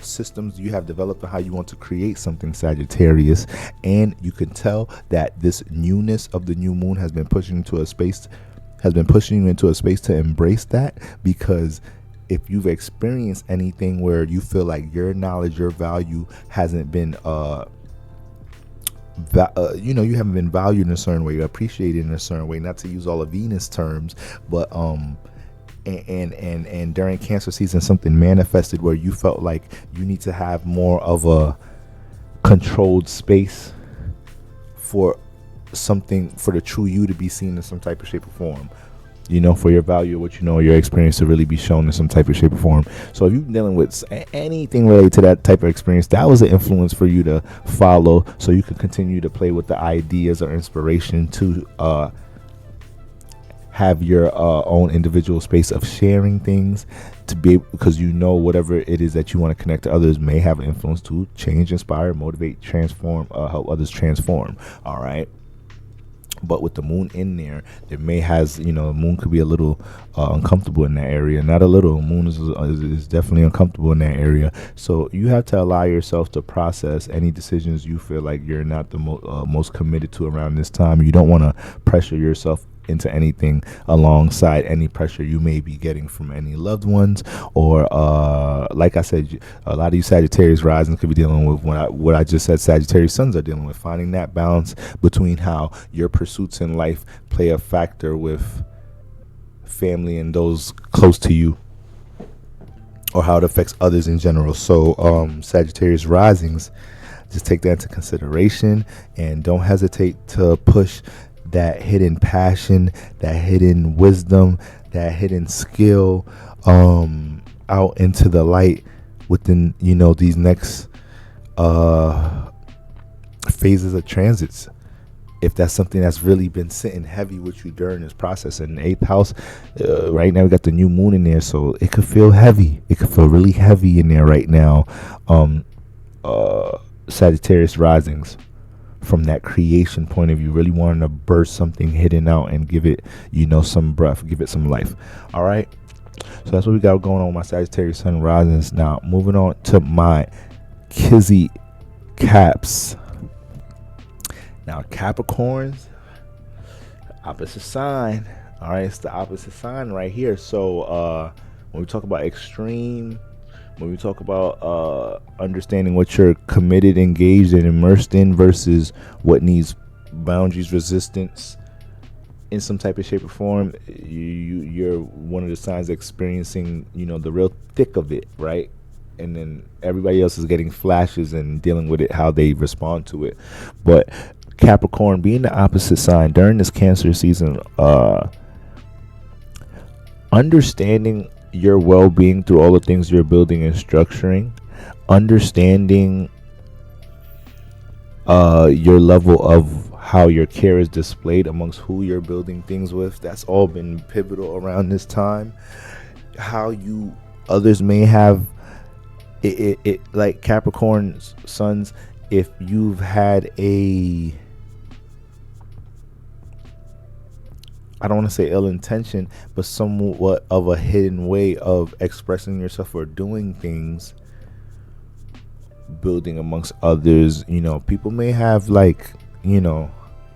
systems you have developed on how you want to create something, Sagittarius. And you can tell that this newness of the new moon has been pushing you into a space to embrace that, because if you've experienced anything where you feel like your knowledge, your value hasn't been you haven't been valued in a certain way, appreciated in a certain way, not to use all of Venus terms, but and during Cancer season, something manifested where you felt like you need to have more of a controlled space for something, for the true you to be seen in some type of shape or form, for your value, what your experience to really be shown in some type of shape or form. So if you're dealing with anything related to that type of experience, that was an influence for you to follow, so you can continue to play with the ideas or inspiration to have your own individual space of sharing things, to be able, because whatever it is that you want to connect to others may have an influence to change, inspire, motivate, transform, help others transform. All right. But with the moon in there, it may the moon could be a little uncomfortable in that area. Not a little. Moon is definitely uncomfortable in that area. So you have to allow yourself to process any decisions you feel like you're not the most committed to around this time. You don't want to pressure yourself into anything alongside any pressure you may be getting from any loved ones, or like I said, a lot of you Sagittarius rising could be dealing with what I just said Sagittarius suns are dealing with, finding that balance between how your pursuits in life play a factor with family and those close to you, or how it affects others in general. So Sagittarius risings, just take that into consideration and don't hesitate to push that hidden passion, that hidden wisdom, that hidden skill out into the light within, these next phases of transits. If that's something that's really been sitting heavy with you during this process. In the eighth house, right now we got the new moon in there, so it could feel heavy. It could feel really heavy in there right now. Sagittarius risings, from that creation point of view, really wanting to burst something hidden out and give it, some breath, give it some life. All right. So that's what we got going on with my Sagittarius sun risings. Now, moving on to my Kizzy Caps. Now, Capricorns, opposite sign. All right, it's the opposite sign right here. So when we talk about extreme, when we talk about understanding what you're committed, engaged, and immersed in versus what needs boundaries, resistance in some type of shape or form, you're one of the signs experiencing, the real thick of it, right? And then everybody else is getting flashes and dealing with it, how they respond to it. But Capricorn, being the opposite sign during this Cancer season, understanding your well-being through all the things you're building and structuring, understanding your level of how your care is displayed amongst who you're building things with, that's all been pivotal around this time. How others may have it like Capricorn sons, if you've had I don't want to say ill intention, but somewhat of a hidden way of expressing yourself or doing things, building amongst others, people may have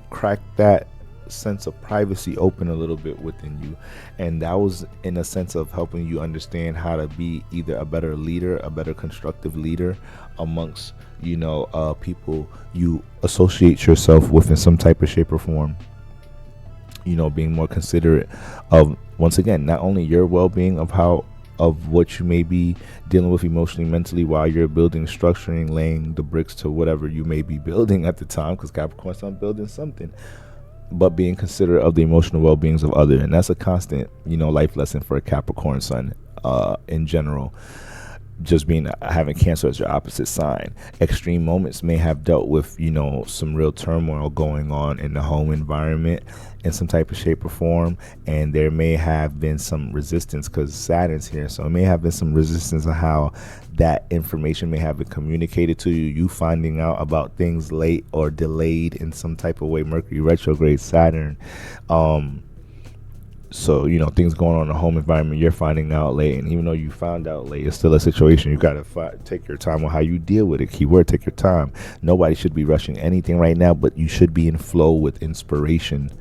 cracked that sense of privacy open a little bit within you, and that was in a sense of helping you understand how to be either a better leader, a better constructive leader amongst people you associate yourself with in some type of shape or form. Being more considerate of, once again, not only your well-being, of what you may be dealing with emotionally, mentally, while you're building, structuring, laying the bricks to whatever you may be building at the time, because Capricorn's not building something, but being considerate of the emotional well-beings of others. And that's a constant, life lesson for a Capricorn sun in general. Just having Cancer as your opposite sign. Extreme moments may have dealt with, some real turmoil going on in the home environment in some type of shape or form, and there may have been some resistance because Saturn's here, so it may have been some resistance on how that information may have been communicated to you finding out about things late or delayed in some type of way. Mercury retrograde, Saturn, so things going on in the home environment, you're finding out late, and even though you found out late, it's still a situation. You got to take your time on how you deal with it. Keyword, take your time. Nobody should be rushing anything right now, but you should be in flow with inspirational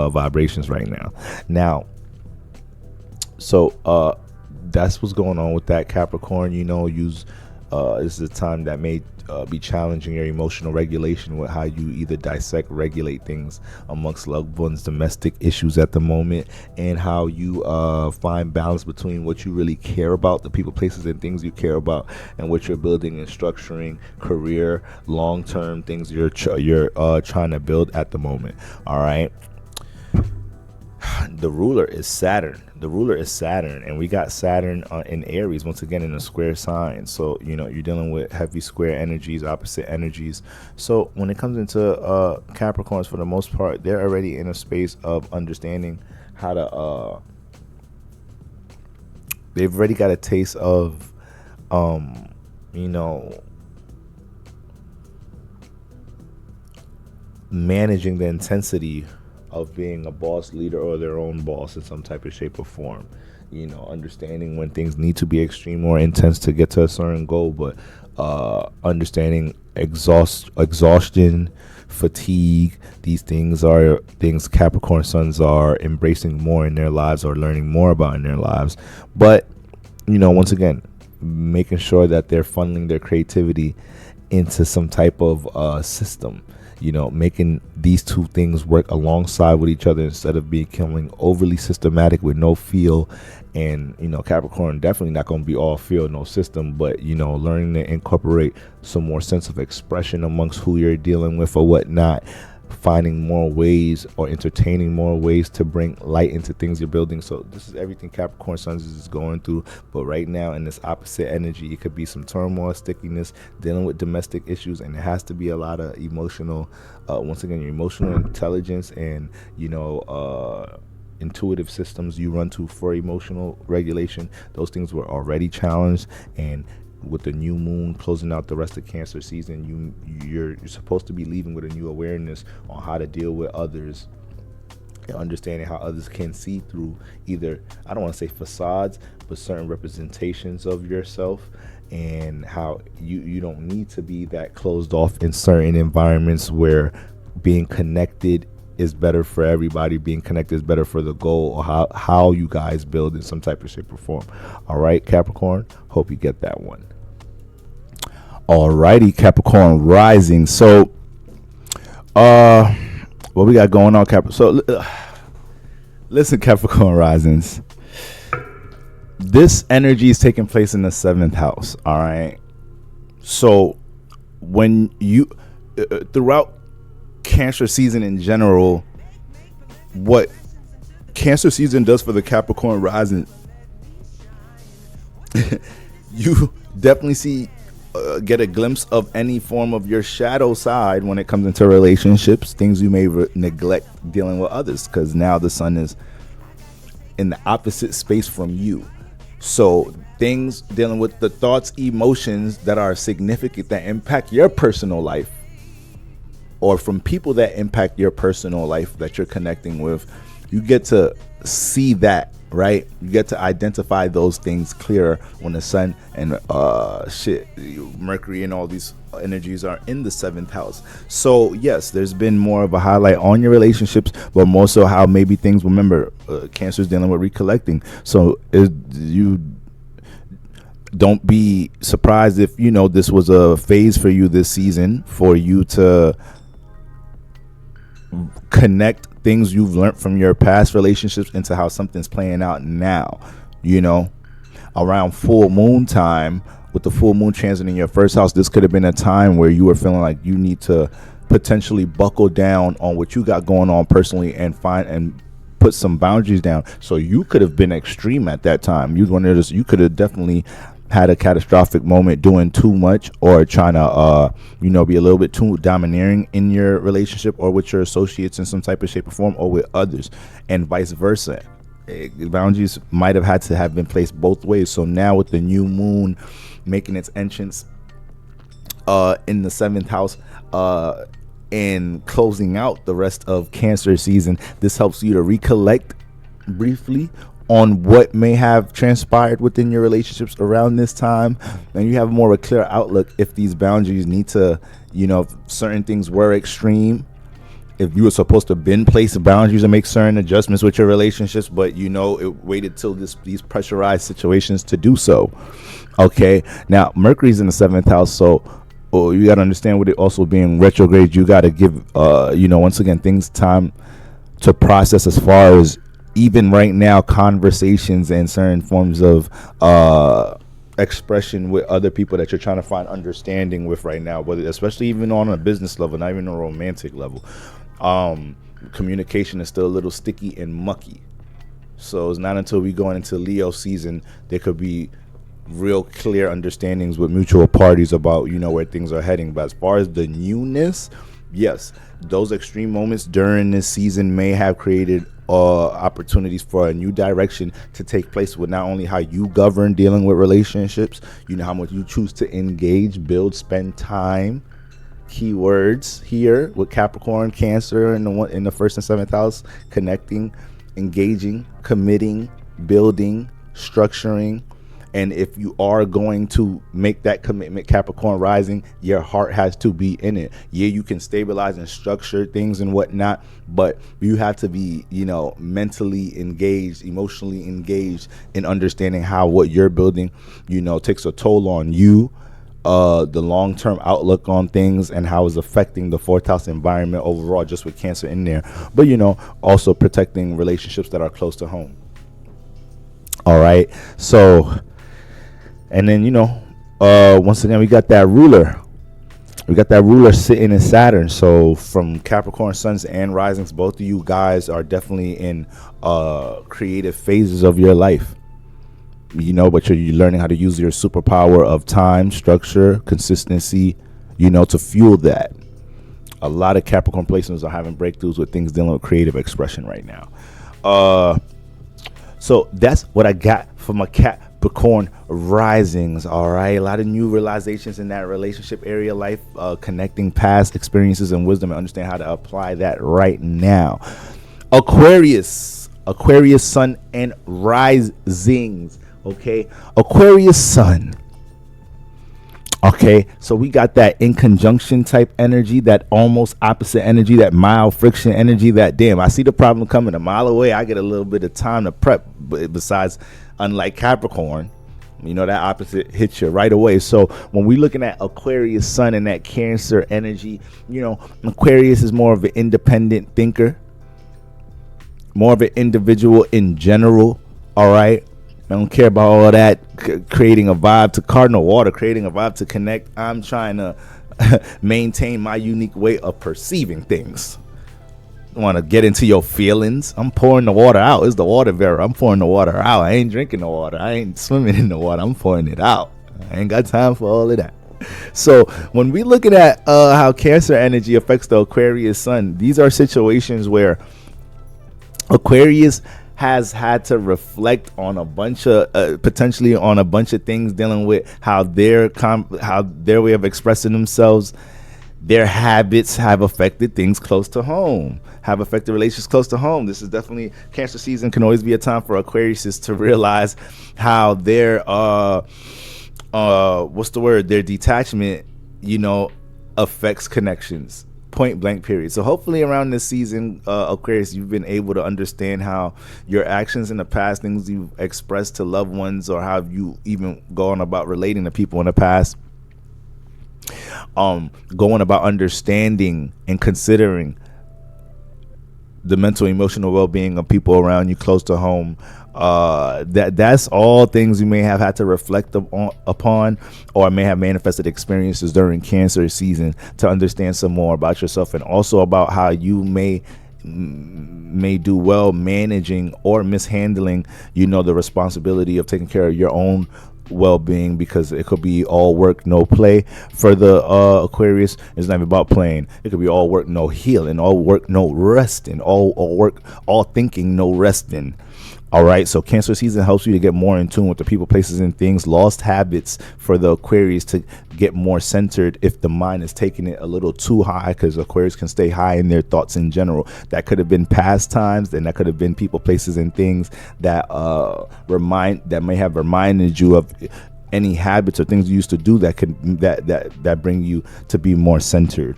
vibrations right now. So that's what's going on with that, Capricorn. This is a time that may be challenging your emotional regulation with how you either dissect, regulate things amongst loved ones, domestic issues at the moment, and how you find balance between what you really care about, the people, places, and things you care about, and what you're building and structuring, career, long-term things you're trying to build at the moment. All right. The ruler is Saturn. And we got Saturn in Aries, once again in a square sign. So you're dealing with heavy square energies, opposite energies. So when it comes into Capricorns, for the most part, they're already in a space of understanding how to they've already got a taste of managing the intensity of being a boss leader or their own boss in some type of shape or form. understanding when things need to be extreme or intense to get to a certain goal, but understanding exhaustion, fatigue. These things are things Capricorn suns are embracing more in their lives or learning more about in their lives. But once again, making sure that they're funneling their creativity into some type of system, making these two things work alongside with each other instead of becoming overly systematic with no feel. And Capricorn definitely not going to be all feel, no system, but learning to incorporate some more sense of expression amongst who you're dealing with or whatnot, finding more ways or entertaining more ways to bring light into things you're building. So this is everything Capricorn Suns is going through. But right now in this opposite energy, it could be some turmoil, stickiness, dealing with domestic issues, and it has to be a lot of emotional, once again, your emotional intelligence and intuitive systems you run to for emotional regulation. Those things were already challenged, and with the new moon closing out the rest of Cancer season, you're supposed to be leaving with a new awareness on how to deal with others and understanding how others can see through either, I don't want to say facades, but certain representations of yourself, and how you don't need to be that closed off in certain environments where being connected is better for everybody. Being connected is better for the goal, or how you guys build in some type of shape or form. All right, Capricorn, hope you get that one. All righty, Capricorn rising. So what we got going on, Capricorn? So listen, Capricorn risings, this energy is taking place in the 7th house. All right, so when you throughout Cancer season in general, what Cancer season does for the Capricorn rising, you definitely get a glimpse of any form of your shadow side when it comes into relationships, things you may neglect dealing with others, because now the sun is in the opposite space from you. So things dealing with the thoughts, emotions that are significant, that impact your personal life, or from people that impact your personal life that you're connecting with, you get to see that, right? You get to identify those things clearer when the sun and Mercury and all these energies are in the 7th house. So yes, there's been more of a highlight on your relationships, but more so how maybe things, remember, Cancer's dealing with recollecting. So you don't be surprised if this was a phase for you this season, for you to connect things you've learned from your past relationships into how something's playing out now. Around full moon time, with the full moon transiting your first house, this could have been a time where you were feeling like you need to potentially buckle down on what you got going on personally and find and put some boundaries down. So you could have been extreme at that time. You could have definitely had a catastrophic moment doing too much, or trying to be a little bit too domineering in your relationship or with your associates in some type of shape or form, or with others, and vice versa. Boundaries might have had to have been placed both ways. So now with the new moon making its entrance in the 7th house and closing out the rest of Cancer season, this helps you to recollect briefly on what may have transpired within your relationships around this time, and you have more of a clear outlook if these boundaries need to, if certain things were extreme, if you were supposed to been place boundaries and make certain adjustments with your relationships, but it waited till these pressurized situations to do so. Okay, now Mercury's in the 7th house, so you got to understand, with it also being retrograde, you got to give once again things time to process, as far as even right now conversations and certain forms of expression with other people that you're trying to find understanding with right now, whether, especially even on a business level, not even a romantic level. Communication is still a little sticky and mucky. So it's not until we go into Leo season there could be real clear understandings with mutual parties about where things are heading. But as far as the newness, yes, those extreme moments during this season may have created opportunities for a new direction to take place with not only how you govern dealing with relationships, how much you choose to engage, build, spend time. Keywords here with Capricorn, Cancer in the 1st and 7th house: connecting, engaging, committing, building, structuring. And if you are going to make that commitment, Capricorn rising, your heart has to be in it. Yeah, you can stabilize and structure things and whatnot, but you have to be, mentally engaged, emotionally engaged in understanding how what you're building, takes a toll on you, the long-term outlook on things, and how it's affecting the fourth house environment overall, just with Cancer in there. But, also protecting relationships that are close to home. All right. So, and then, once again, we got that ruler. We got that ruler sitting in Saturn. So from Capricorn suns and risings, both of you guys are definitely in creative phases of your life. But you're learning how to use your superpower of time, structure, consistency, to fuel that. A lot of Capricorn placements are having breakthroughs with things dealing with creative expression right now. So that's what I got for my Capricorn risings. All right, a lot of new realizations in that relationship area life, connecting past experiences and wisdom, and understand how to apply that right now. Aquarius sun and risings. Okay, Aquarius sun. Okay, so we got that in conjunction type energy, that almost opposite energy, that mild friction energy, that damn, I see the problem coming a mile away. I get a little bit of time to prep. Besides, unlike Capricorn, that opposite hits you right away. So when we're looking at Aquarius sun and that Cancer energy, Aquarius is more of an independent thinker, more of an individual in general. All right. I don't care about all that creating a vibe to cardinal water, creating a vibe to connect. I'm trying to maintain my unique way of perceiving things. I want to get into your feelings. I'm pouring the water out. It's the water bearer. I'm pouring the water out. I ain't drinking the water. I ain't swimming in the water. I'm pouring it out. I ain't got time for all of that. So when we looking at how Cancer energy affects the Aquarius sun, these are situations where Aquarius has had to reflect on a bunch of potentially on a bunch of things dealing with how their way of expressing themselves, their habits have affected things close to home, have affected relationships close to home. This is definitely Cancer season. Can always be a time for Aquarius to realize how their their detachment affects connections. Point blank period. So hopefully around this season, Aquarius, you've been able to understand how your actions in the past, things you've expressed to loved ones, or how you even gone about relating to people in the past, going about understanding and considering the mental emotional well-being of people around you close to home. That's all things you may have had to reflect upon, or may have manifested experiences during Cancer season to understand some more about yourself, and also about how you may do well managing or mishandling the responsibility of taking care of your own well-being, because it could be all work no play for the Aquarius. It's not even about playing. It could be all work no healing, all work no resting, all work all thinking no resting. All right, so Cancer season helps you to get more in tune with the people, places, and things. Lost habits for the Aquarius to get more centered if the mind is taking it a little too high, because Aquarius can stay high in their thoughts in general. That could have been past times, and that could have been people, places, and things that may have reminded you of any habits or things you used to do that bring you to be more centered.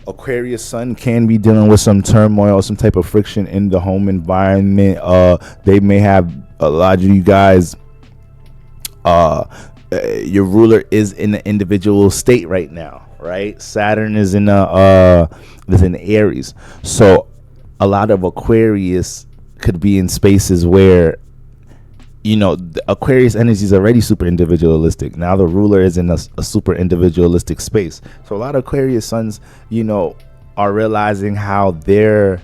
Aquarius sun can be dealing with some turmoil, some type of friction in the home environment. They may have, a lot of you guys, your ruler is in the individual state right now, right? Saturn is in Aries. So a lot of Aquarius could be in spaces where the Aquarius energy is already super individualistic. Now the ruler is in a super individualistic space. So a lot of Aquarius suns, are realizing how their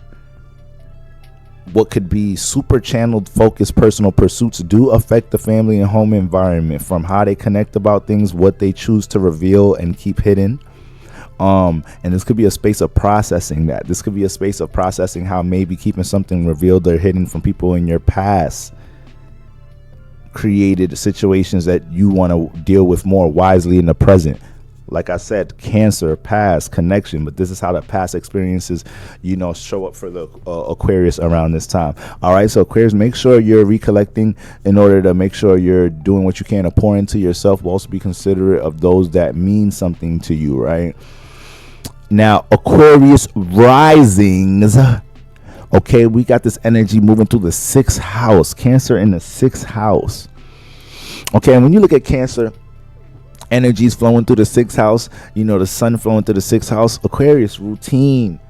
what could be super channeled, focused personal pursuits do affect the family and home environment, from how they connect about things, what they choose to reveal and keep hidden. And this could be a space of processing that. This could be a space of processing how maybe keeping something revealed or hidden from people in your past created situations that you want to deal with more wisely in the present. like I said, Cancer, past connection, but this is how the past experiences, show up for the Aquarius around this time. All right, so Aquarius, make sure you're recollecting in order to make sure you're doing what you can to pour into yourself, but also be considerate of those that mean something to you, right? Now, Aquarius risings. Okay, we got this energy moving through the 6th house. Cancer in the 6th house. Okay, and when you look at Cancer, energies flowing through the 6th house, the sun flowing through the 6th house, Aquarius, routine.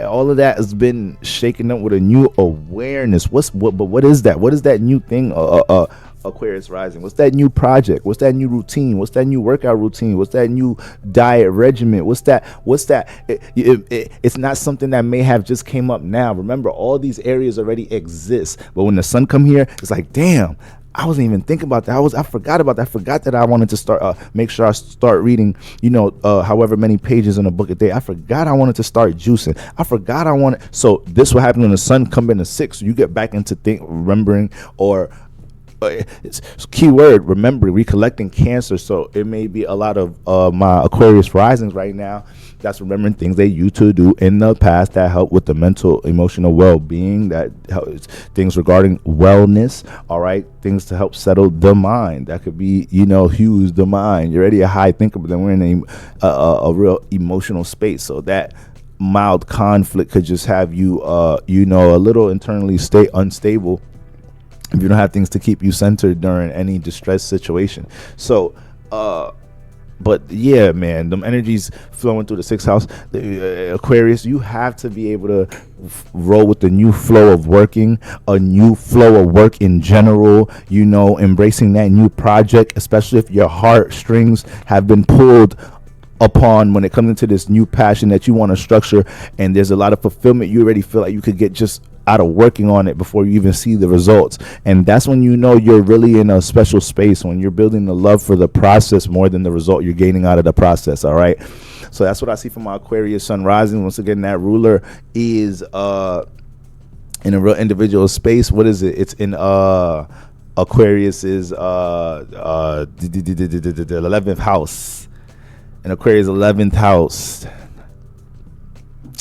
All of that has been shaken up with a new awareness. But what is that? What is that new thing? Aquarius rising. What's that new project? What's that new routine? What's that new workout routine? What's that new diet regimen? What's that? It's not something that may have just came up now. Remember, all these areas already exist. But when the sun come here, it's like, damn, I wasn't even thinking about that. I forgot about that. I forgot that I wanted to start, make sure I start reading, however many pages in a book a day. I forgot I wanted to start juicing. I forgot I wanted. So this will happen when the sun come in the 6th. You get back into remembering, or it's keyword, remembering, recollecting Cancer. So it may be a lot of my Aquarius risings right now that's remembering things they used to do in the past that help with the mental, emotional well-being, that helps things regarding wellness. All right, things to help settle the mind. That could be, Hughes the mind. You're already a high thinker, but then we're in a real emotional space. So that mild conflict could just have you, a little internally unstable if you don't have things to keep you centered during any distress situation. So, but yeah, man, them energies flowing through the 6th house, Aquarius, you have to be able to roll with the new flow of working, a new flow of work in general, embracing that new project, especially if your heartstrings have been pulled upon when it comes into this new passion that you want to structure, and there's a lot of fulfillment you already feel like you could get just out of working on it before you even see the results. And that's when you're really in a special space, when you're building the love for the process more than the result you're gaining out of the process. All right, so that's what I see from my Aquarius sun rising. Once again, that ruler is in a real individual space. What is it? It's in Aquarius is the 11th house, and Aquarius 11th house.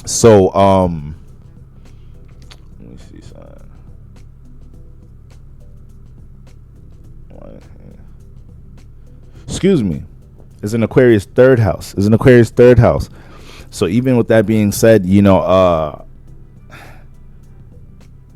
So let me see something. Excuse me. It's an Aquarius 3rd house. It's an Aquarius 3rd house. So even with that being said,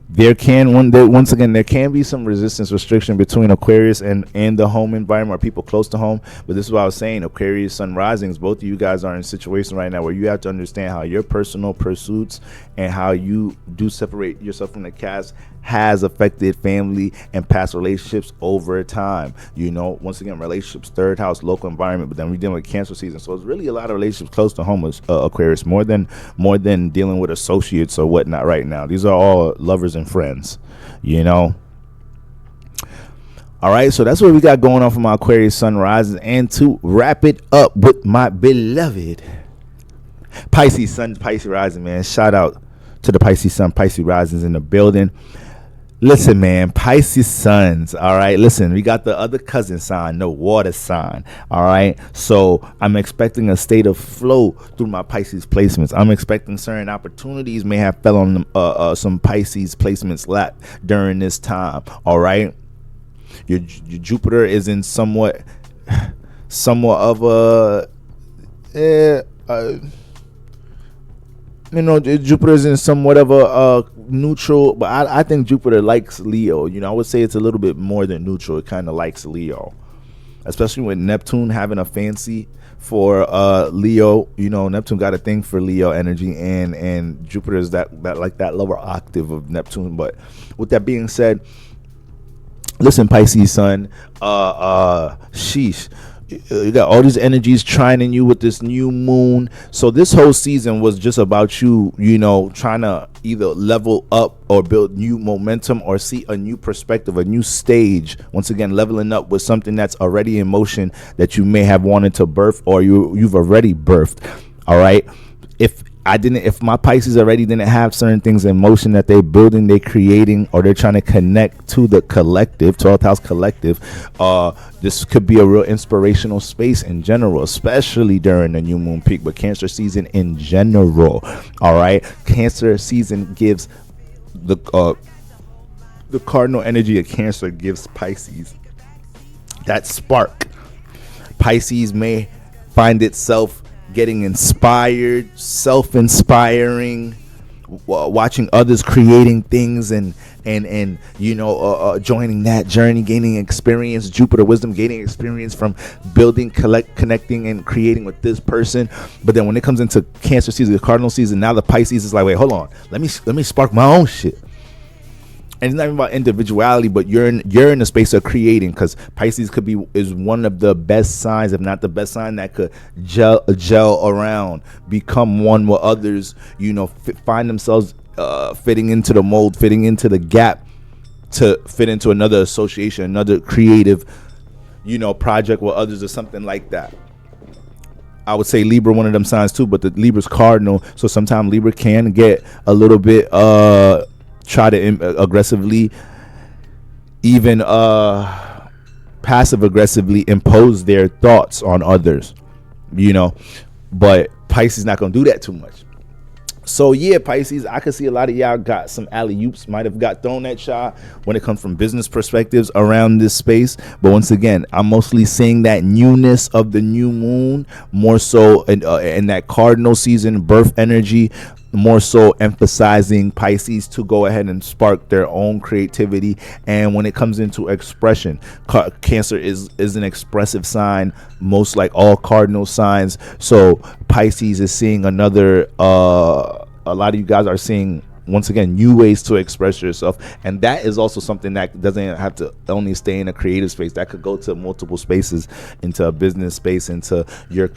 there can there can be some resistance restriction between Aquarius and the home environment, or people close to home. But this is what I was saying, Aquarius sun risings, both of you guys are in a situation right now where you have to understand how your personal pursuits and how you do separate yourself from the cast has affected family and past relationships over time. Once again, relationships, 3rd house, local environment, but then we're dealing with Cancer season, so it's really a lot of relationships close to home with Aquarius, more than dealing with associates or whatnot right now. These are all lovers and friends. All right, so that's what we got going on for my Aquarius sun rises. And to wrap it up with my beloved Pisces sun, Pisces rising, man, shout out to the Pisces sun, Pisces risings in the building. Listen, man, Pisces suns, all right? Listen, we got the other cousin sign, the water sign, all right? So I'm expecting a state of flow through my Pisces placements. I'm expecting certain opportunities may have fell on some Pisces placements lap during this time, all right? Your Jupiter is in somewhat of a... Jupiter is in somewhat of a neutral, but I think Jupiter likes Leo. I would say it's a little bit more than neutral. It kind of likes Leo, especially with Neptune having a fancy for Leo. Neptune got a thing for Leo energy, and Jupiter is that like that lower octave of Neptune. But with that being said, listen, Pisces sun, sheesh. You got all these energies trining you with this new moon. So this whole season was just about you, trying to either level up or build new momentum or see a new perspective, a new stage. Once again, leveling up with something that's already in motion that you may have wanted to birth, or you've already birthed. All right. If if my Pisces already didn't have certain things in motion that they're building, they're creating, or they're trying to connect to the collective, 12th house collective, this could be a real inspirational space in general, especially during the new moon peak, but Cancer season in general. All right. Cancer season gives the cardinal energy of Cancer gives Pisces that spark. Pisces may find itself getting inspired, self-inspiring, watching others creating things and joining that journey, gaining experience, Jupiter wisdom, gaining experience from building, connecting and creating with this person. But then when it comes into Cancer season, the cardinal season, now the Pisces is like, wait, hold on, let me spark my own shit. And it's not even about individuality, but you're in a space of creating, because Pisces is one of the best signs, if not the best sign, that could gel around, become one with others, find themselves fitting into the mold, fitting into the gap to fit into another association, another creative, project with others or something like that. I would say Libra, one of them signs too, but the Libra's cardinal, so sometimes Libra can get a little bit try to aggressively, even passive aggressively impose their thoughts on others, but Pisces not gonna do that too much. So yeah, Pisces, I could see a lot of y'all got some alley-oops might have got thrown at y'all when it comes from business perspectives around this space. But once again, I'm mostly seeing that newness of the new moon, more so in that cardinal season, birth energy, more so emphasizing Pisces to go ahead and spark their own creativity. And when it comes into expression, Cancer is an expressive sign, most like all cardinal signs. So Pisces is seeing another, a lot of you guys are seeing, once again, new ways to express yourself. And that is also something that doesn't have to only stay in a creative space. That could go to multiple spaces, into a business space, into your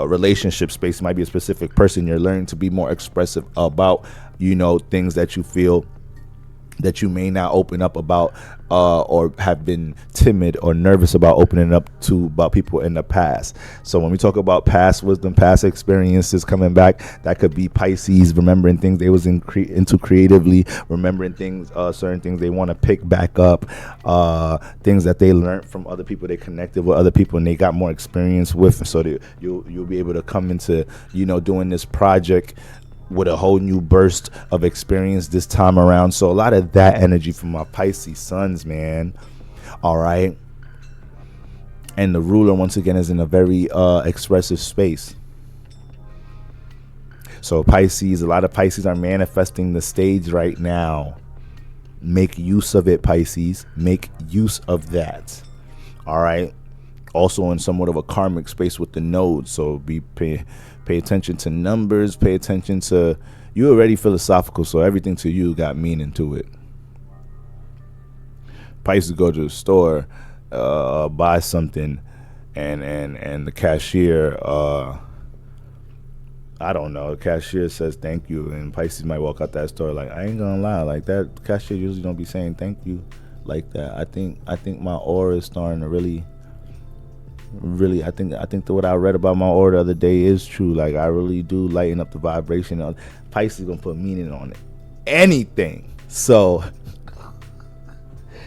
relationship space. It might be a specific person you're learning to be more expressive about, things that you feel that you may not open up about, or have been timid or nervous about opening up to about people in the past. So when we talk about past wisdom, past experiences coming back, that could be Pisces remembering things they was into creatively, remembering things, certain things they want to pick back up, things that they learned from other people, they connected with other people and they got more experience with, so that you'll be able to come into doing this project with a whole new burst of experience this time around. So a lot of that energy from my Pisces sons, man. All right. And the ruler, once again, is in a very expressive space. So Pisces, a lot of Pisces are manifesting the stage right now. Make use of it, Pisces. Make use of that. All right. Also in somewhat of a karmic space with the nodes. So pay attention to numbers, pay attention to, you're already philosophical, so everything to you got meaning to it. Pisces go to the store, buy something, and the cashier, I don't know, the cashier says thank you, and Pisces might walk out that store like, I ain't gonna lie, like that cashier usually don't be saying thank you like that. I think my aura is starting to really, I think that what I read about my aura the other day is true. Like, I really do lighten up the vibration. Pisces gonna put meaning on it, anything. So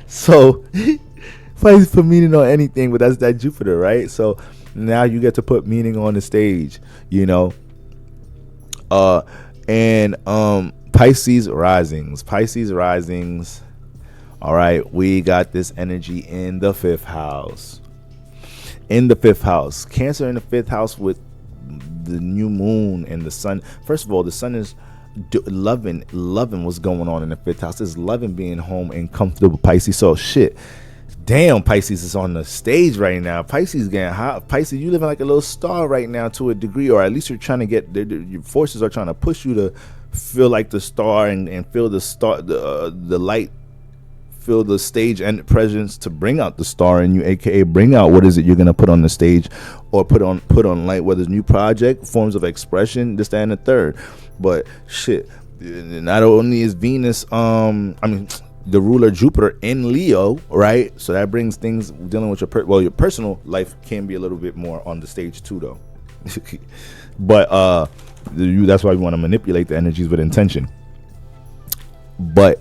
Pisces put meaning on anything, but that's that Jupiter, right? So now you get to put meaning on the stage, and Pisces risings. All right, we got this energy in the 5th house. In the 5th house, Cancer in the 5th house with the new moon and the sun. First of all, the sun is loving what's going on in the 5th house. It's loving being home and comfortable, Pisces. So shit, damn, Pisces is on the stage right now. Pisces getting hot. Pisces, you living like a little star right now to a degree, or at least you're trying to get, your forces are trying to push you to feel like the star and feel the star, the light, feel the stage and presence to bring out the star in you, aka bring out what is it you're gonna put on the stage or put on light, whether it's new project, forms of expression, this, that, and the third. But shit, not only is Venus, the ruler Jupiter in Leo, right? So that brings things dealing with your personal life can be a little bit more on the stage too, though. But that's why we want to manipulate the energies with intention. But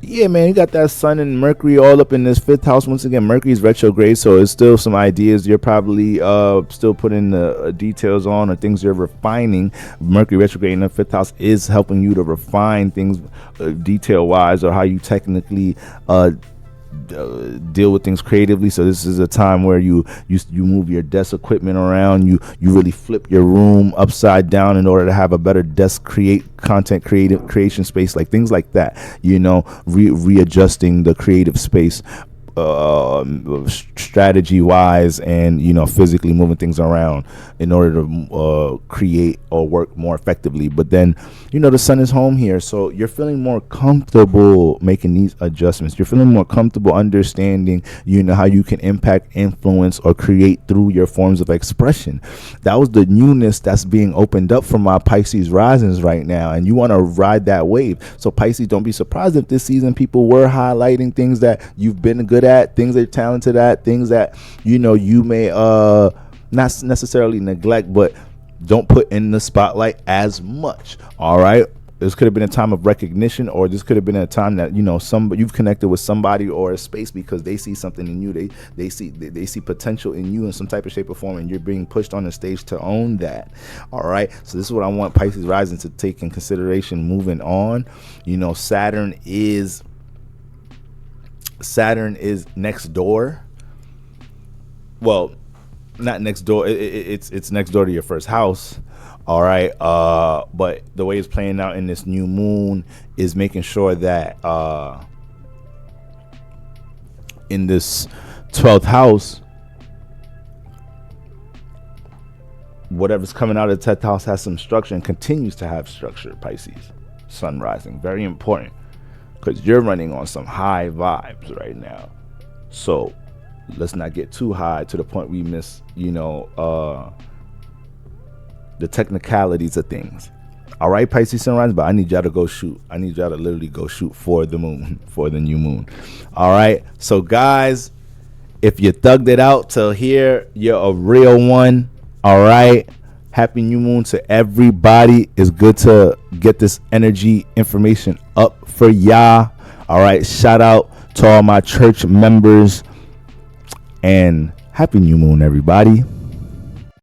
yeah, man, you got that Sun and Mercury all up in this 5th house. Once again, Mercury is retrograde, so it's still some ideas you're probably still putting the details on, or things you're refining. Mercury retrograde in the 5th house is helping you to refine things detail wise, or how you technically deal with things creatively. So this is a time where you move your desk equipment around, you really flip your room upside down in order to have a better desk creation space, like things like that, readjusting the creative space strategy wise, and physically moving things around in order to create or work more effectively. But then the Sun is home here, so you're feeling more comfortable making these adjustments. You're feeling more comfortable understanding how you can impact, influence, or create through your forms of expression. That was the newness that's being opened up for my Pisces risings right now, and you want to ride that wave. So Pisces, don't be surprised if this season people were highlighting things that you've been good at, things that you're talented at, things that you may not necessarily neglect, but don't put in the spotlight as much. All right, this could have been a time of recognition, or this could have been a time that you've connected with somebody or a space because they see something in you. They see potential in you in some type of shape or form, and you're being pushed on the stage to own that. All right, so this is what I want Pisces rising to take in consideration moving on. Saturn is next door. Well, not next door. It's next door to your 1st house. All right. But the way it's playing out in this new moon is making sure that in this 12th house, whatever's coming out of the 10th house has some structure and continues to have structure. Pisces, Sun rising, very important, because you're running on some high vibes right now. So let's not get too high to the point we miss, the technicalities of things. All right, Pisces sunrise, but I need y'all to go shoot. I need y'all to literally go shoot for the moon, for the new moon. All right. So guys, if you thugged it out till here, you're a real one. All right. Happy new moon to everybody. It's good to get this energy information up for y'all. All right. Shout out to all my church members, and happy new moon, everybody.